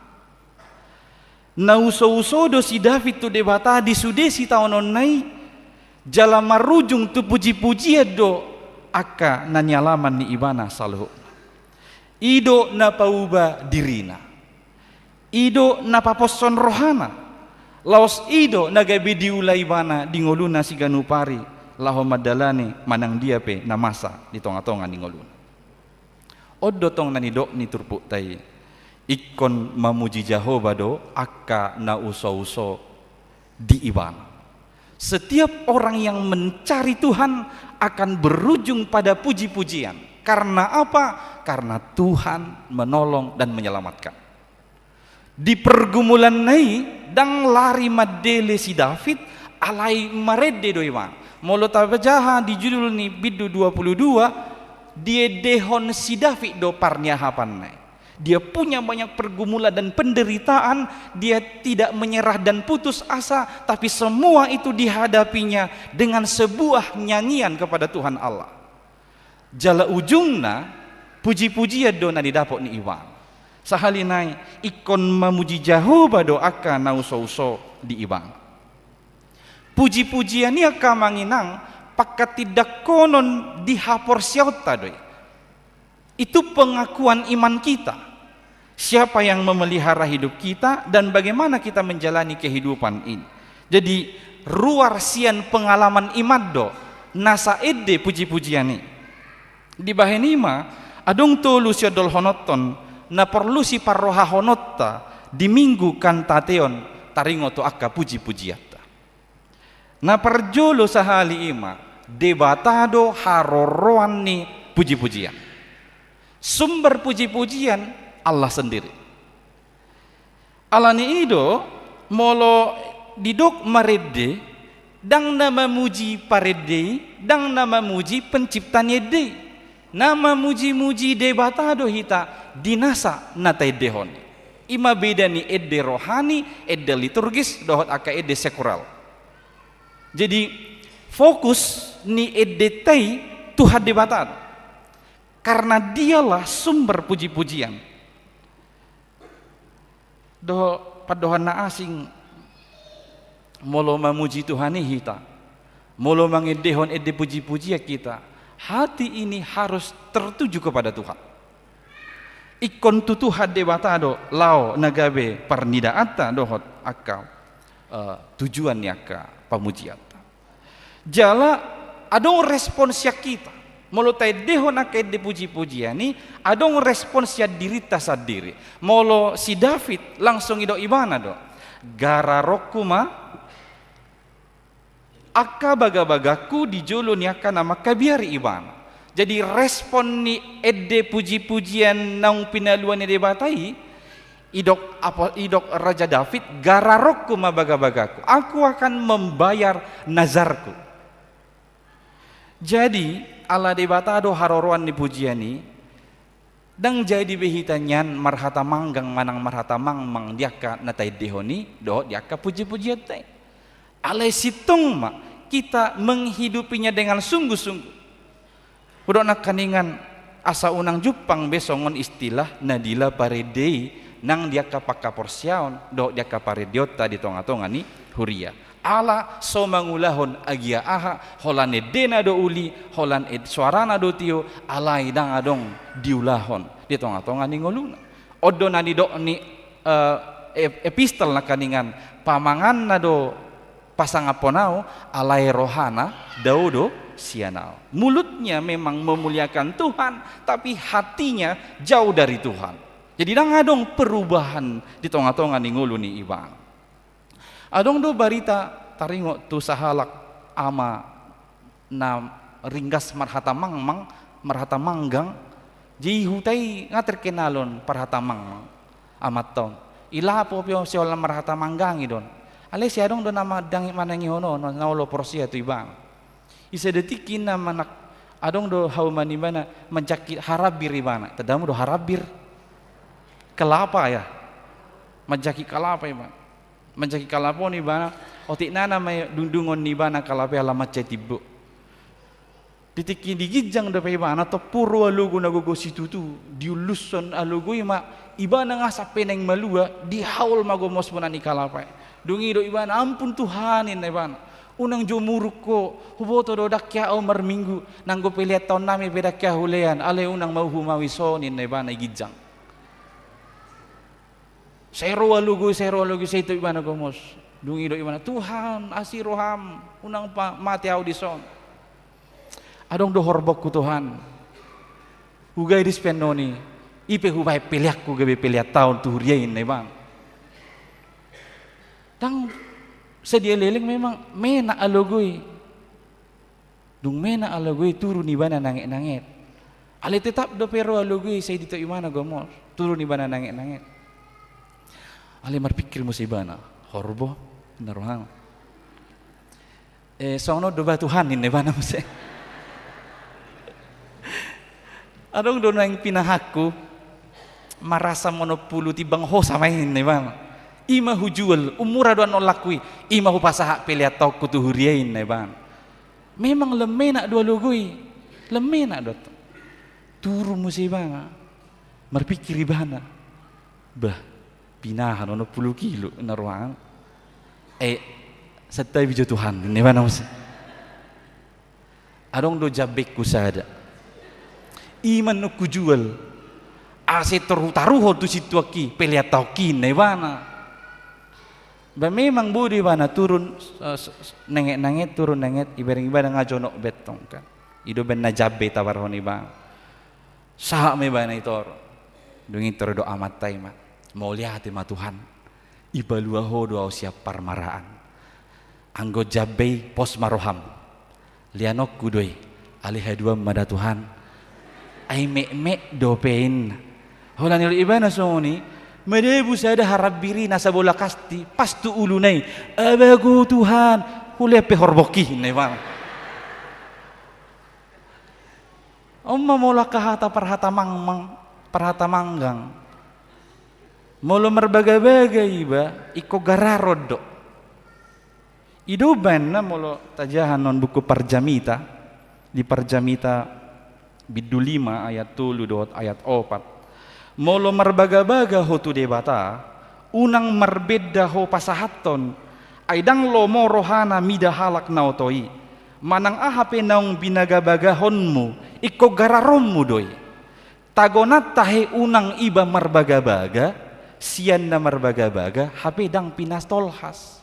Na uso-uso do si David tu debata di sudesi taonon nai jala marujung tu puji-pujian do aka nanyalaman ni ibana saluh. Ido na pauba dirina. Ido na paposon rohana. Laos ido na gabi diulay ibana di ngoluna si ganupari laho madalane manang dia pe na masa di tonga-tonga di ngoluna. Oddo tong nanidok ni turpu tay ikon mamuji Jehovah do aka na uso-uso di ibana. Setiap orang yang mencari Tuhan akan berujung pada puji-pujian. Karena apa? Karena Tuhan menolong dan menyelamatkan. Di pergumulan nai dang lari madele si David alai marede doiman. Molo tabajaha di judul ni bidu 22 dia dehon si David do parnya hapan nai. Dia punya banyak pergumulan dan penderitaan, dia tidak menyerah dan putus asa, tapi semua itu dihadapinya dengan sebuah nyanyian kepada Tuhan Allah. Jala ujungna puji-pujian dona didapok ni iwan. Sahalinai ikon memuji Jehovah do aka na uso-uso di iwan. Puji-pujian ni aka manginang pakat tidak konon dihapor siauta doi. Itu pengakuan iman kita. Siapa yang memelihara hidup kita dan bagaimana kita menjalani kehidupan ini. Jadi ruar sian pengalaman iman do nasa ede puji-pujian ini. Di bahenima adong tolu siodol honoton na perlu si parroha honotta di minggu kan tateon taringo to akka puji-pujiata. Na perjolo sahali ima debatado haroroan ni puji-pujian. Sumber puji-pujian Allah sendiri. Alani ido molo didok marede dang nama muji parede dang nama muji penciptanya de nama muji-muji debatado hita dinasa natai dehon. Ima beda ni ede rohani ede liturgis dohot aka ede sekural. Jadi fokus ni ede tai Tuhan debatado karena dialah sumber puji-pujian. Do padohan na asing molo memuji Tuhan hita molo mangedehon ede puji-puji kita hati ini harus tertuju kepada Tuhan. Ikon tutuhat debatado lao nagabe parnidaata dohot aka tujuan aka pamujiata jala adong responsnya kita molo tay dehon aka ede puji-pujian ni adong responsnya diri tasadiri. Molo si David langsung ido ibana do gara rokuma aka baga-bagaku di jolo ni aka nama kabiari ibana. Jadi respon ni ede puji-pujian naung pinaluan ni debatai idok Raja David gara rokuma baga-bagaku aku akan membayar nazarku. Jadi ala debatado haroroan ni pujiani dang jadi behitanyan marhata manggang manang marhata mangmang diaka natai dehoni do diaka puji-pujian tai alai situng ma kita menghidupinya dengan sungguh-sungguh. Udok nak kaningan asa unang jupang besongon istilah nadila paredei nang diaka pakaporsiaon do diaka parediota di tonga-tonga ni huria. Ala so mangulahon agia aha holan edena do uli holan ed suarana do tio alai dang adong diulahon di tonga-tonga ni ngoluna oddo na di do ni epistel na kaningan pamangan na do pasangaponao alai rohana daudo sianao. Mulutnya memang memuliakan Tuhan, tapi hatinya jauh dari Tuhan. Jadi dang adong perubahan di tonga-tonga ni ngulu ni ibang. Adong do barita taringo tu sahalak ama na ringgas marhata manggang ji hutai ngater kenalon parhata mangmang amat ton. Ila po pio siola marhata manggang idon. Ale si adong do nama dangi manangi hono no naulo porsia tu ibang. Isa detikin na manak adong do haumani mana menjaki harabir ibana. Tadamu do harabir kelapa ya. Menjaki kelapa ibang. Menjaki kelapa ni ibana. Otik nana may dundungon ni ibana kelapa alamat jatibu. Ditiki digijang do ibana to puro alugo nagogo situ tu diuluson alugo ima ibana nga sa peneng malua dihaul magomos mo na ni kalapa. Dungi do ibana ampun Tuhanin ibana. Unang jumuruk ko huboto do dakya o marminggu nanggo pilihat tahun nami bedakya hulean ale unang mau humawisonin ibana igijang. Sero alugo sa ito ibana gomos. Dungi do ibana Tuhan asiroham unang pa mati audison. Adong do horbok ku Tuhan. Hugay dispenoni. Ipe hubay piliak ku gabi piliak tahun tuhuriyain na ibang. Dang sedia leling memang mena alogoy. Dung mena alogoy turun ibana nangit-nangit. Ale tetap do pero alogoy sa dito imana gomos. Turun ibana nangit-nangit. Ale marpikir mo sa ibana. Horbo narohang. Sono do ba Tuhan in ibana mo sa. Adong do nang pinahakku marasa monopulu tibang ho samain ibana. Ima hujual umura do lakui ima hu pasaha peliat tau kutuhuriain ibana. Memang lemena do lugui. Lemena do. Turu mo sa ibana. Marpikir ibana. Bah pinahan ono 10 kilo na ruang satay video Tuhan ini mana mas adong do jabek kusada iman no kujual ase taruho tu situaki peliat taukin na ibana ba memang budi bana turun nenget turun nenget ibareng ibana ngajono betong kan ido ben na jabbe tawarhon ibang saha me bana itor dungi toro do amat taima mau lihat ma Tuhan ibalua ho doa siap parmaraan anggo jabei pos maroham lianok kudoi alih dua mada Tuhan ai mek dopein holan il ibana soni medebu sada harap biri nasa bola kasti pastu ulunai abagu Tuhan hule pe horboki ne bang omma mola kahata parhata manggang molo merbaga-baga iba iko gararodo iduban na molo tajahan non buku Parjamita di Parjamita bidu 5 ayat 3 ayat 4 molo merbaga-baga ho tu debata unang merbeda ho pasahaton aidang lomo rohana mida halak nautoi manang ahape naung binagabagahonmu iko gararommu doi tagonat tahe unang iba merbaga-baga sian na marbaga-baga HP dang pinastolhas.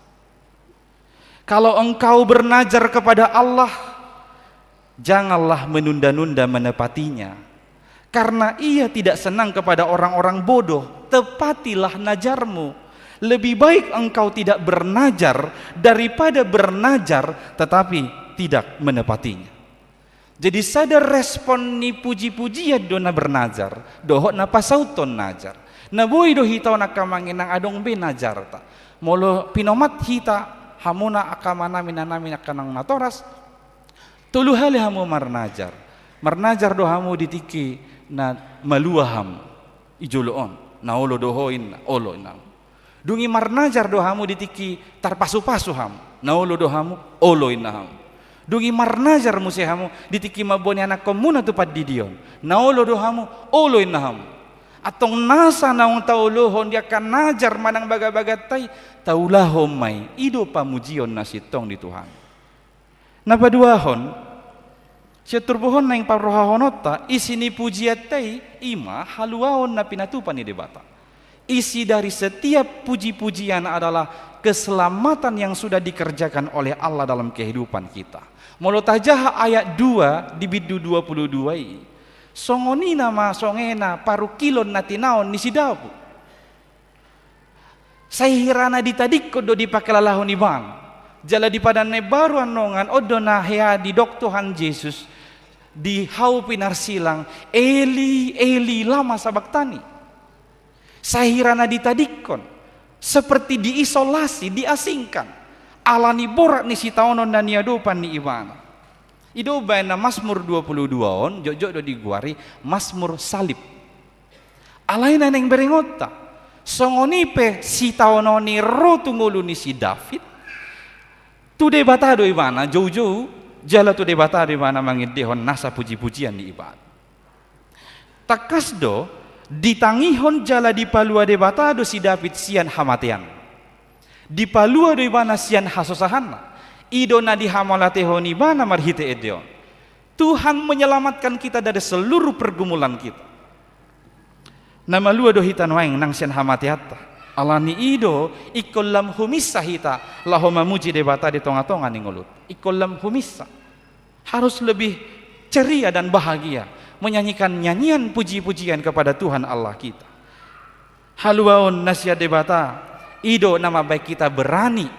Kalau engkau bernajar kepada Allah janganlah menunda-nunda menepatinya karena ia tidak senang kepada orang-orang bodoh. Tepatilah najarmu. Lebih baik engkau tidak bernajar daripada bernajar tetapi tidak menepatinya. Jadi sadar respon ni puji-pujian dona bernajar dohok na pasauton najar na boy do hitaw nakamangin ng adong binajar ta molo pinomat hita hamuna akamana minanamin akanang natoras tuluhali hamu marnajar do hamu ditiki na maluaham ijoloon na olo dohoin olo na dungi marnajar do hamu ditiki tarpasu-pasu ham na olo do hamu olo inaham dungi marnajar musehamu ditiki maboni anak komuna tupad didion na olo do hamu olo inaham atong nasa naung taulohon dia kan najar manang baga-bagatay taulahom may ido pamujion na sitong di Tuhan napaduahon siya turbuhon na yung paruhahonota isini pujiatay ima haluahon na pinatupan ni debata Isi dari setiap puji-pujian adalah keselamatan yang sudah dikerjakan oleh Allah dalam kehidupan kita. Mulut aja ayat 2 di bidu 22 i. Songoni nama songena paru kilon natinaon nisidabu. Sahirana ditadikko do dipakelalahon ibang. Jala di padane baru anongan odo na hea di dok Tuhan Yesus di hau pinar silang Eli Eli lama sabaktani. Sahirana ditadikon seperti diisolasi, diasingkan. Alani borak ni si taonon dan niadopan ni ibana. Ido baina Mazmur 22 on jok do diguari Mazmur salib. Alaina neng berengota. Songonipe si taononi rotungulu ni si David. Tu debatado ibana jauh-jauh jala tu debatado ibana mangidehon nasa puji-pujian di ibad. Takasdo ditangihon jala di palua debatado si David sian hamatian. Di palua do ibana sian hasosahanna. Ido na di hamalatehon ibana marhite edeon. Tuhan menyelamatkan kita dari seluruh pergumulan kita. Nama lua do hitan waeng nang sian hamati hatta. Alani ido ikolam humissa hita laho mamuji debata di tonga-tonga ning ulut. Ikolam humissa. Harus lebih ceria dan bahagia menyanyikan nyanyian puji-pujian kepada Tuhan Allah kita. Haluaon nasihat debata ido nama baik kita berani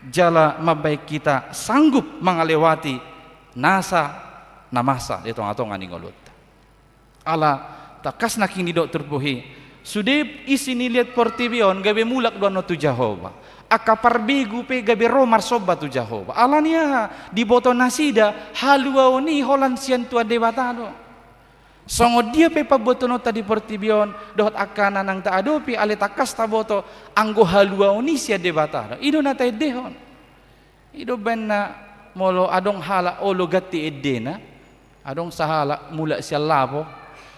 jala mabaik kita sanggup mengalewati nasa namasa di tonga-tonga ning ulut. Allah takas naking didok terpuhi sudip isi niliat portibion gabe mulak dono tu Jehova akapar begu pe gabe romar soba tu Jehova alania di boto nasida haluaoni holan sian tua debatado songo dia pe pabotono tadi portibion dohot akana nang ta adopi ale takas ta boto anggo haluaoni sia debatado ido na tay dehon ido benna molo adong hala olo gatti edena adong sahala mula sia labo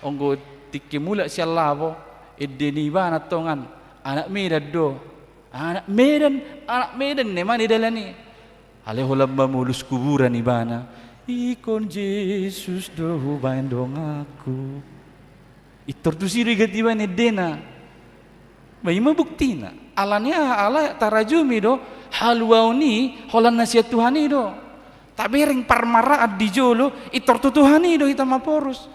onggo tiki mula sia labo edeni bana tongan anak medan do anak medan ne mani dalani ale holam mulus kuburan ibana ikon Yesus do bandong aku itor tu siri gati bane dena bayi mabuktina alanya ala tarajumi do halwauni holan nasihat Tuhan do tabering parmaraat di jolo itor tu Tuhan do hitama porus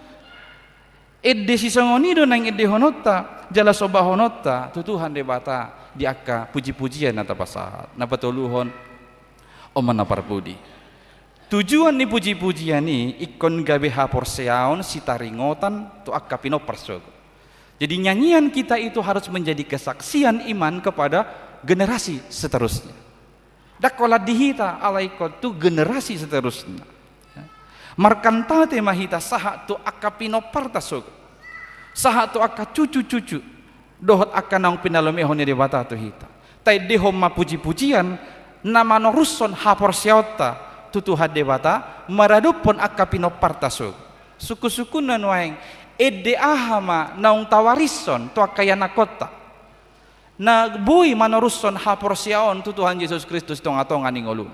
edde si songoni do nang edde honota jala soba honota tu Tuhan debata di akka puji-pujian nata pasat napa tuluhon omana parpudi tujuan ni puji-pujian ni ikon gabe hapor seaon sitaringotan tu akka pinoparsog. Jadi nyanyian kita itu harus menjadi kesaksian iman kepada generasi seterusnya. Dakola dihita alaikot tu generasi seterusnya. Markantate mahita saha tu akka pinopartasog. Saha tu akka cucu-cucu dohot akka nang pinalomehon ni debata tu hita. Tai dehom ma puji-pujian nama norusson hapor seota tutuhat debata maradupon akka pinopartasog. Suku-suku nanuaeng edde ahama naung tawarison to akayana kota. Na bui manorusson hapor siaon tu Tuhan Yesus Kristus tonga-tonga ning ulun.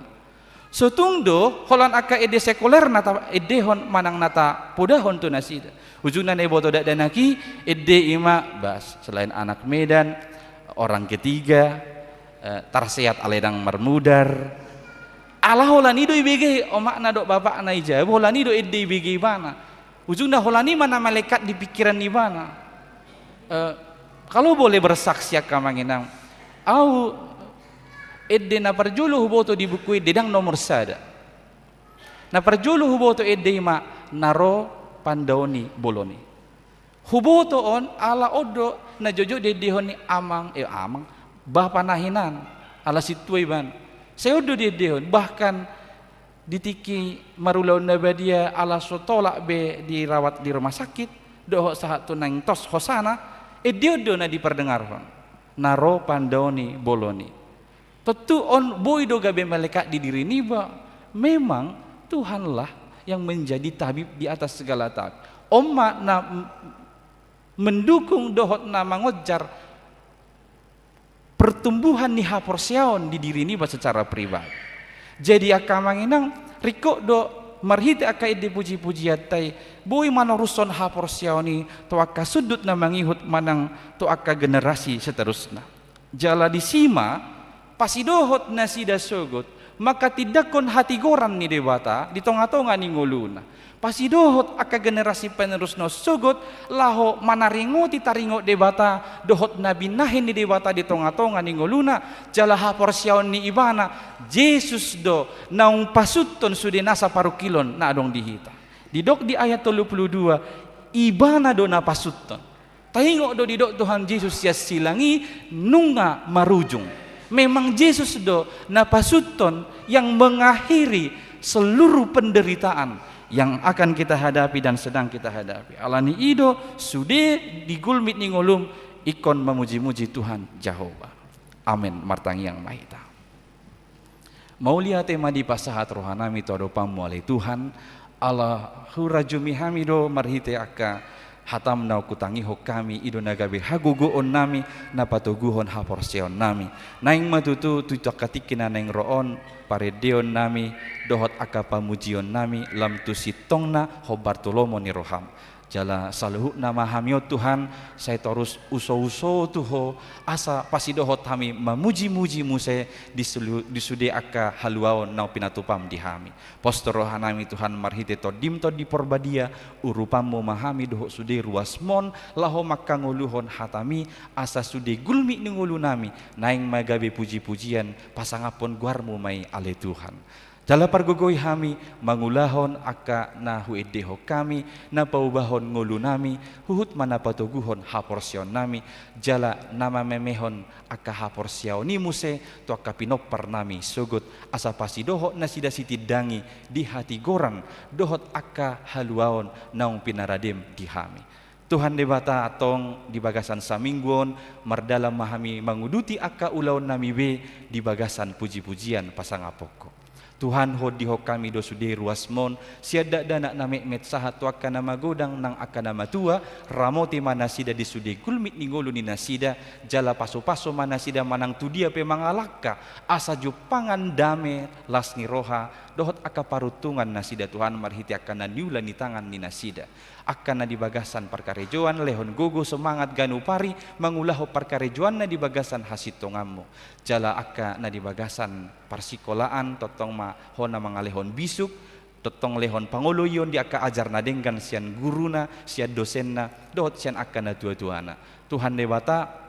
Sotungdo holan akka ede sekuler nata edehon manang nata pudahon tu nasida. Ujuna ne boto dak danaki ede ima bas selain anak Medan orang ketiga tarseat aledang marmudar. Allah holan ido ibege omak nadok bapak na ija holan ido ede ibege bana. Ujungnya holani mana malaikat di pikiran ni bana. Kalau boleh bersaksi akamanginang au edde na parjulu huboto di buku dedang nomor sada. Na parjulu huboto edde ma naro pandoni boloni. Huboto on ala odo na jojo dedde honi amang amang bah panahinan ala situai ban. Saya odo dedde hon bahkan ditiki marulaun nabadia ala sotolak be dirawat di rumah sakit doh sahat tunang tos hosana ediodo na diperdengarkan naro pandoni boloni tetu on boido gabe malaikat di diri niba memang Tuhanlah yang menjadi tabib di atas segala tabib omma na mendukung dohot na mangojar pertumbuhan ni haporsiaon di diri niba secara pribadi. Jadi akamanginang riko do marhite aka ide puji-pujiat tay boy manoruson hapor siaoni to aka sudut na mangihut manang to aka generasi seterusna. Jala disima pasidohot na sida sugot maka tidakon hati goran ni dewata di tonga-tonga ni nguluna. Pasidohot aka generasi penerus no sugot laho manaringo ti taringo debata dohot na binahin ni dewata di tonga-tonga ni nguluna jala hapor siaon ni ibana Jesus do naung pasuton sude nasa parukilon na adong dihita. Didok di ayat 32 ibana do na pasuton. Tahingo do didok Tuhan Yesus ya silangi nunga marujung. Memang Yesus do na pasuton yang mengakhiri seluruh penderitaan yang akan kita hadapi dan sedang kita hadapi. Alani ido sude digulmit ni ngolum ikon memuji-muji Tuhan Jehovah. Amin. Martangi yang mahita. Mau lihat tema di pasahat rohanami todo pamuali Tuhan Allah hurajumi hamido marhite aka hatam nau kutangi ho kami ido nagabe hagugoon nami napatuguhon haporseon nami naing matutu tutakatikin naing roon paredeon nami dohot aka pamujion nami lam tusitongna ho Bartolomo ni roham jala saluhu nama hamio Tuhan saya terus uso-uso tuho asa pasidohot kami memuji-muji muse disude aka haluaon nau pinatupam di hami postor rohanami Tuhan marhite to dimto di porbadia urupamu mahami dohot sude ruasmon laho makka nguluhon hatami asa sude gulmi ningulu nami naing magabe puji-pujian pasangapon guarmu mai ale Tuhan. Jala pargogoy hami mangulahon aka na huedeho kami na paubahon ngulu nami huhut manapatuguhon haporsion nami jala nama memehon aka haporsiao ni muse to aka pinopar nami sugut asa pasidoho na sida sitidangi di hati goran dohot aka haluaon naung pinaradem di hami. Tuhan debata atong di bagasan samingguon mardalam mahami manguduti aka ulaon nami be di bagasan puji-pujian pasangapoko. Tuhan hodi ho kami do sude ruasmon siada dana na met sahat waka na magodang nang akana matua ramoti manasida di sude gulmit ni ngulu ni nasida jala paso-paso manasida manang tudia pe mangalaka asa jupangan dame las ni roha dohot aka parutungan nasida Tuhan marhiti akana niula ni tangan ni nasida akana di bagasan parkarejoan lehon gogo semangat ganupari mangulaho parkarejoan na di bagasan hasitongammu jala aka na di bagasan parsikolaan totong ma hona mangalehon bisuk totong lehon pangoloyon di aka ajar nadenggan sian guruna sian dosenna dohot sian aka na tua-tuana Tuhan dewata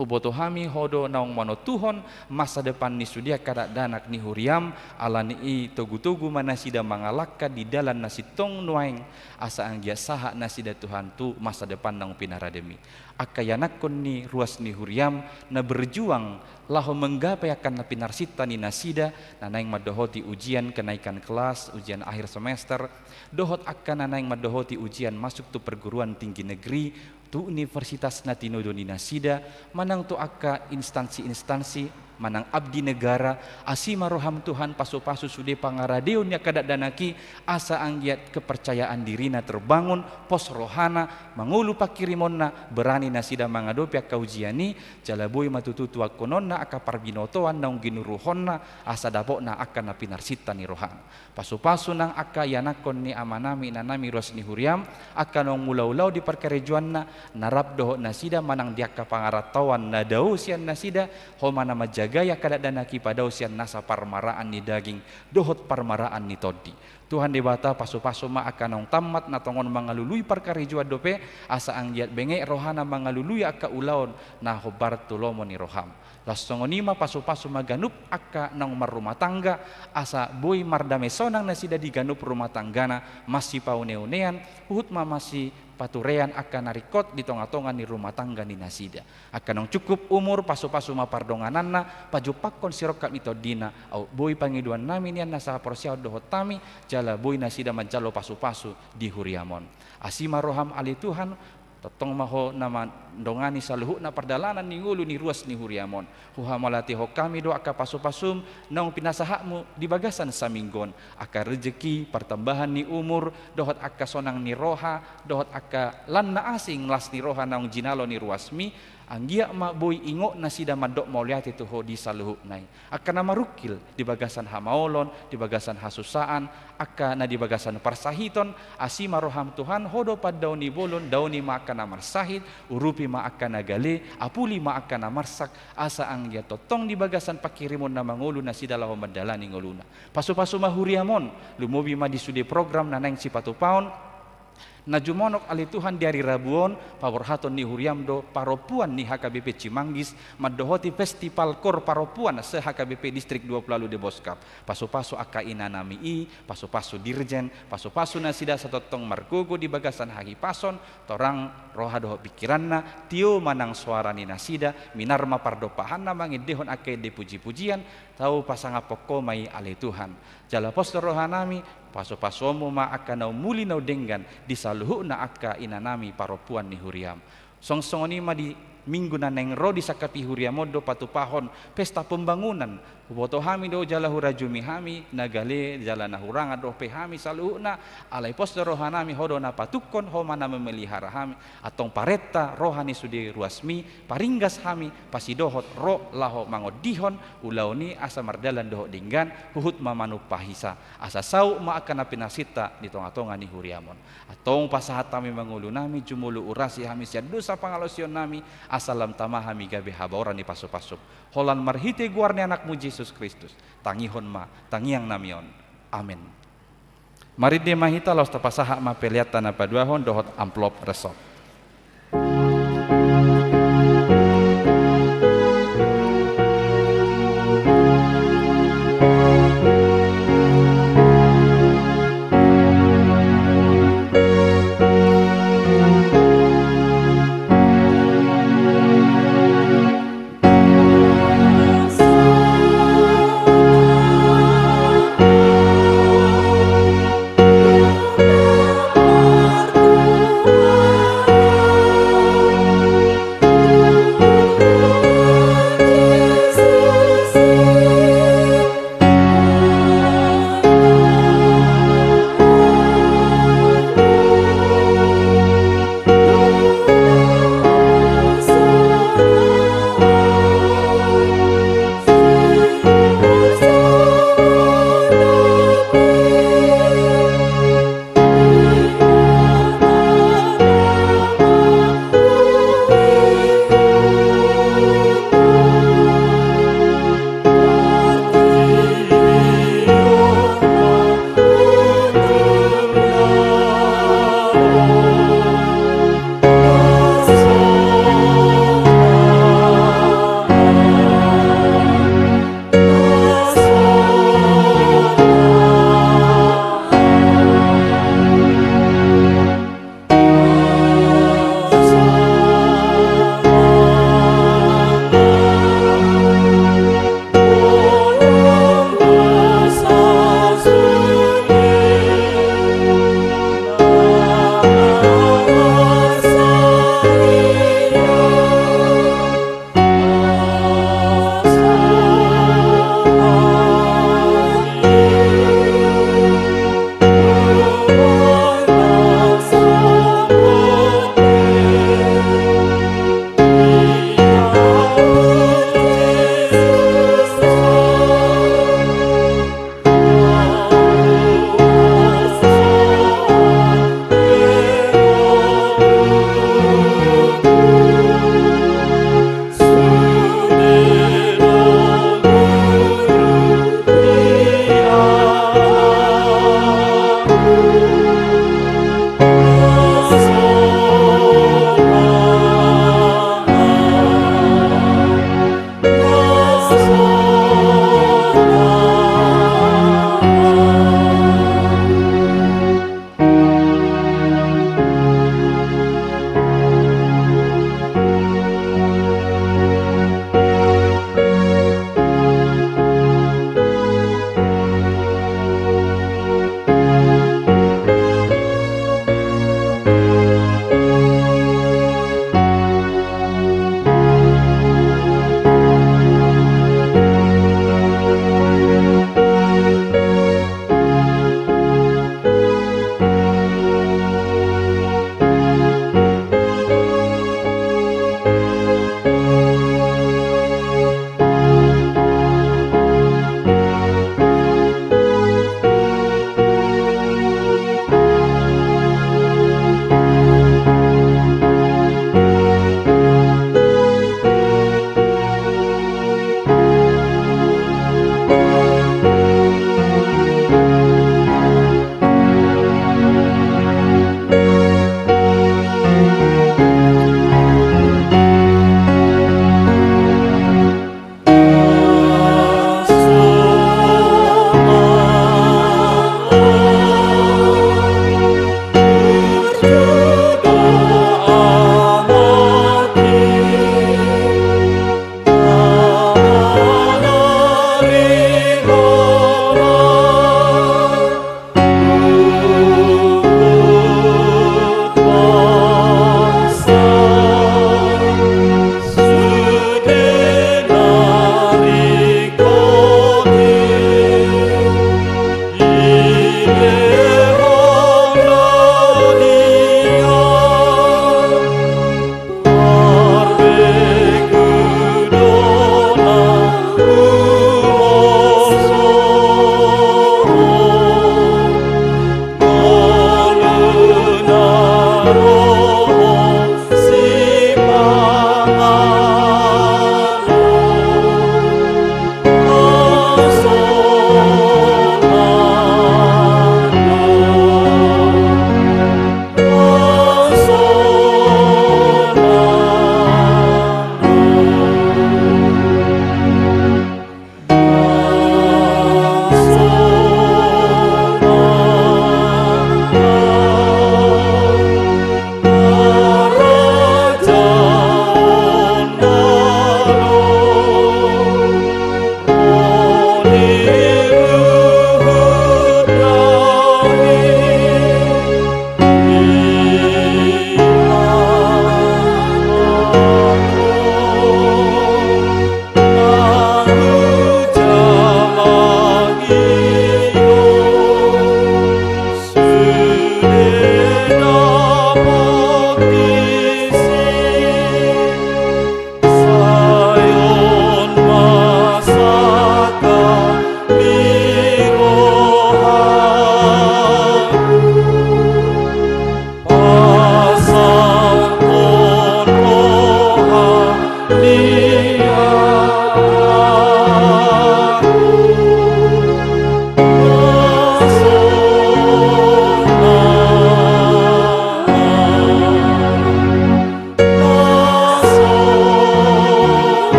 huboto hami hodo naung mano Tuhon masa depan ni sudia kada danak ni huriam ala ni togu-togu manasida mangalaka di dalan nasitong nuaing asa anggia saha nasida Tuhan tu masa depan naung pinarademi akayanakon ni ruas ni huriam na berjuang laho menggapai akan na pinarsita ni nasida na naing madohoti ujian kenaikan kelas ujian akhir semester dohot akan na naing madohoti ujian masuk tu perguruan tinggi negeri tu universitas na tinudo ni nasida manang tu aka instansi-instansi manang abdi negara asima roham Tuhan paso-paso sude pangaradeo nya kada danaki asa anggiat kepercayaan dirina terbangun pos rohana mangulu pakirimonna berani nasida mangadopi aka ujiani jalaboy matututu akononna aka parbinotoan naung ginuruhonna asa dapokna aka na pinarsita ni rohan paso-paso nang aka yanakon ni amanami nanami ruas ni huriam aka naung mulaw-law di parkarejuanna narap doho nasida manang diaka pangaratawan na daw sian nasida homa na majagaya kada danaki padaw sian nasa parmaraan ni daging dohot parmaraan ni todi Tuhan debata paso-paso ma akanong tamat na tongon mangaluluy parkarejuan dope asa anggiat benge rohana mangaluluy aka ulaon na ho Bartolomo ni roham lastongonima paso-paso maganup aka nang marumah tangga asa boy mardame sonang nasida diganup rumah tanggana masih paune-unean uhut masih paturean akan narikot di tonga-tonga ni rumah tangga ni nasida akan nang cukup umur paso-paso mapardongananna pajupakon sirokap ito dina au boy pangiduan namin yan nasa porsiaw dohot tami jala boy nasida majalo paso-paso di huriamon asima roham ali Tuhan totong maho naman dongani saluhu na perdalanan ni ngulu ni ruas ni huriamon huha malati ho kami do aka paso-pasum naung pinasahakmu di bagasan saminggon aka rezeki pertambahan ni umur dohot aka sonang ni roha dohot aka lanna asing las ni roha naung jinalo ni ruasmi Anggia ma boy ingo na sida madok mauliati tu ho di saluhu nai. Aka na marukil di bagasan hamaolon, di bagasan hasusaan, aka na di bagasan parsahiton, asima roham Tuhan hodo pad dauni bolon, dauni ma aka na marsahid, urupi ma aka na gali, apuli ma aka na marsak, asa anggia totong di bagasan pakirimon na mangulu na sida laho madalani nguluna. Pasu-pasu mahuriamon, lumobi ma di sudi program na nang sipatu paon, na jumonok ali Tuhan diari Rabuon pawarhaton ni Huriamdo paropuan ni HKBP Cimanggis madohoti festival kor paropuan se HKBP distrik 20 de Boskap pasu-pasu aka inanami i pasu-pasu dirjen pasu-pasu na sida satotong margogo di bagasan hagi pason torang roha doho pikiranna tio manang suara ni nasida minarma pardopahanna mangidehon ake de puji-pujian tau pasanga poko mai ali Tuhan jala poster rohanami paso-pasomo ma aka nau muli nau denggan di saluhu na aka inanami paropuan ni Huriam. Song-songoni ma di minggu na nengro di sakapi Huriamodo patupahon pesta pembangunan. Boto hami do jala hurajumi hami nagale jala nahuranga do pe hami saluhu na alai poster rohanami hodo na patukon homana memelihara hami atong pareta rohani sudi ruasmi paringgas hami pasidohot ro laho mangodihon ulauni asa mardalan doho dinggan huhut mamanu pahisa asa sau ma akan pinasita di tonga-tonga ni Huriamon atong pasahat kami mangulu nami jumulu urasi hami sia dosa pangalosion nami asalam tamahami gabe habaoran di pasu-pasuk holan marhite guarni anakmu Yesus Kristus tangihon ma tangiang namion amin. Mari de mahita los tapasaha ma peliatan apa duahon dohot amplop resop.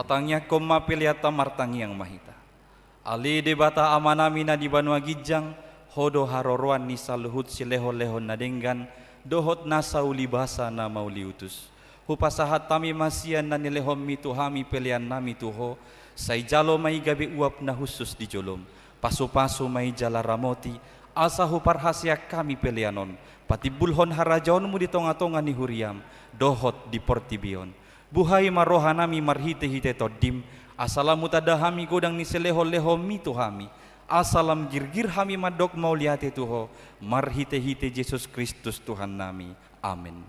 martangnya koma peliata martangi yang mahita. Ali debata amanamina di Banua Gijang, hodo haroroan ni saluhut sileho-leho nadenggan, dohot nasa uli basa na mauli utus. Hupasahat tami masian na nilehom mituhami pelian nami tuho, say jalo may gabi uap na husus di jolom. Paso-paso may jala ramoti, asa huparhasya kami pelianon, pati bulhon harajaon mo di tonga-tonga ni Huriam, dohot di Portibion. Buhay marohanami marhite-hite todim, asalam utadahami godang ni seleho-leho mituhami, asalam girgir hami madok mauliate tuho, marhite-hite Yesus Kristus Tuhan nami. Amin.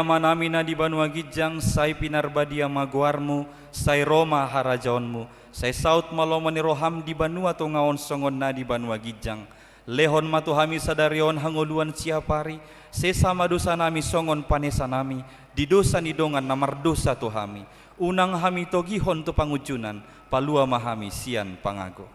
Manamina di Banua Gijang, say pinarbadia maguarmu, say Roma harajaonmu, say saut malomani roham di Banua tungaon songon na di Banua Gijang, lehon matuhami sadarion hangoluan siapari, sesama dosa nami songon panesa nami, di dosa nidongan namar dosa tuhami, unang hami togihon tu pangujunan, palua mahami sian pangago.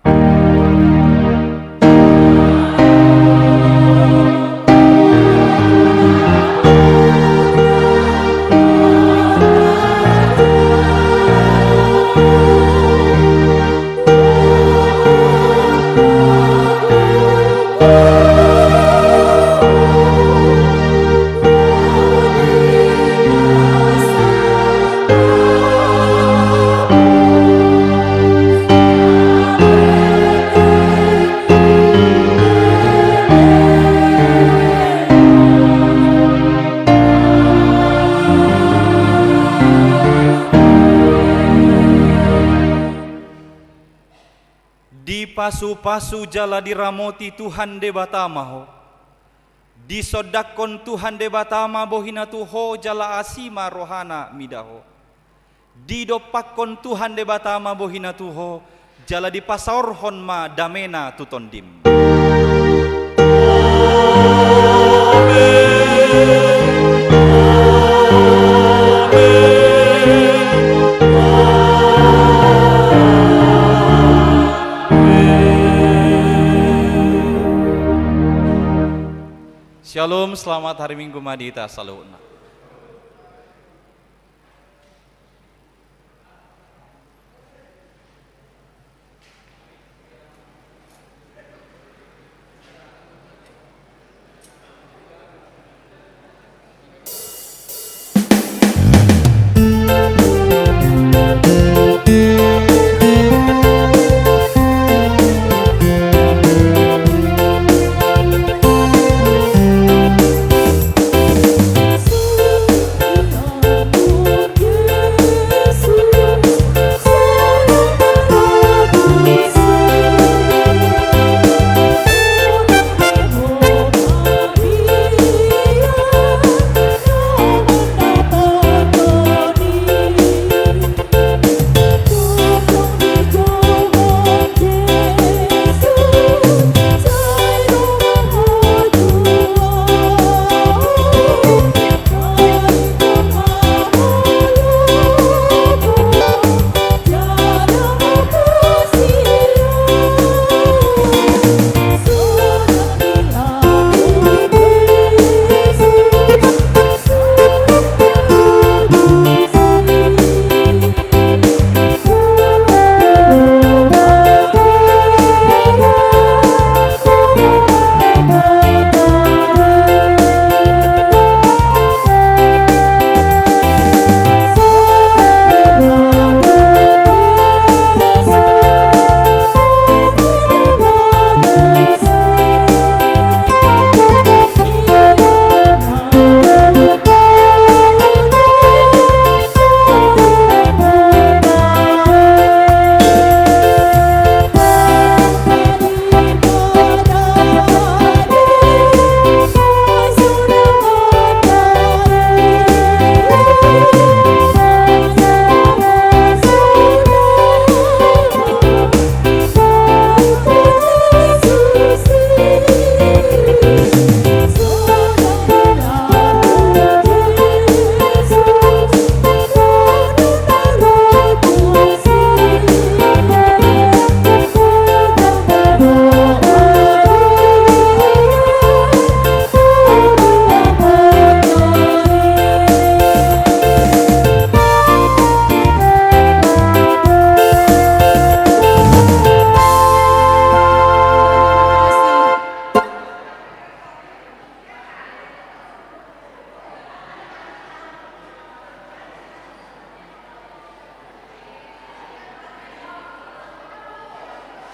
Pasu-pasu jala diramoti Tuhan de batamaho, disodakon Tuhan de batama bohina tuho jala asima rohana midaho, didopakon Tuhan de batama bohina tuho jala dipasaorhon ma damena tutondim. Shalom, selamat hari Minggu Madita, salam.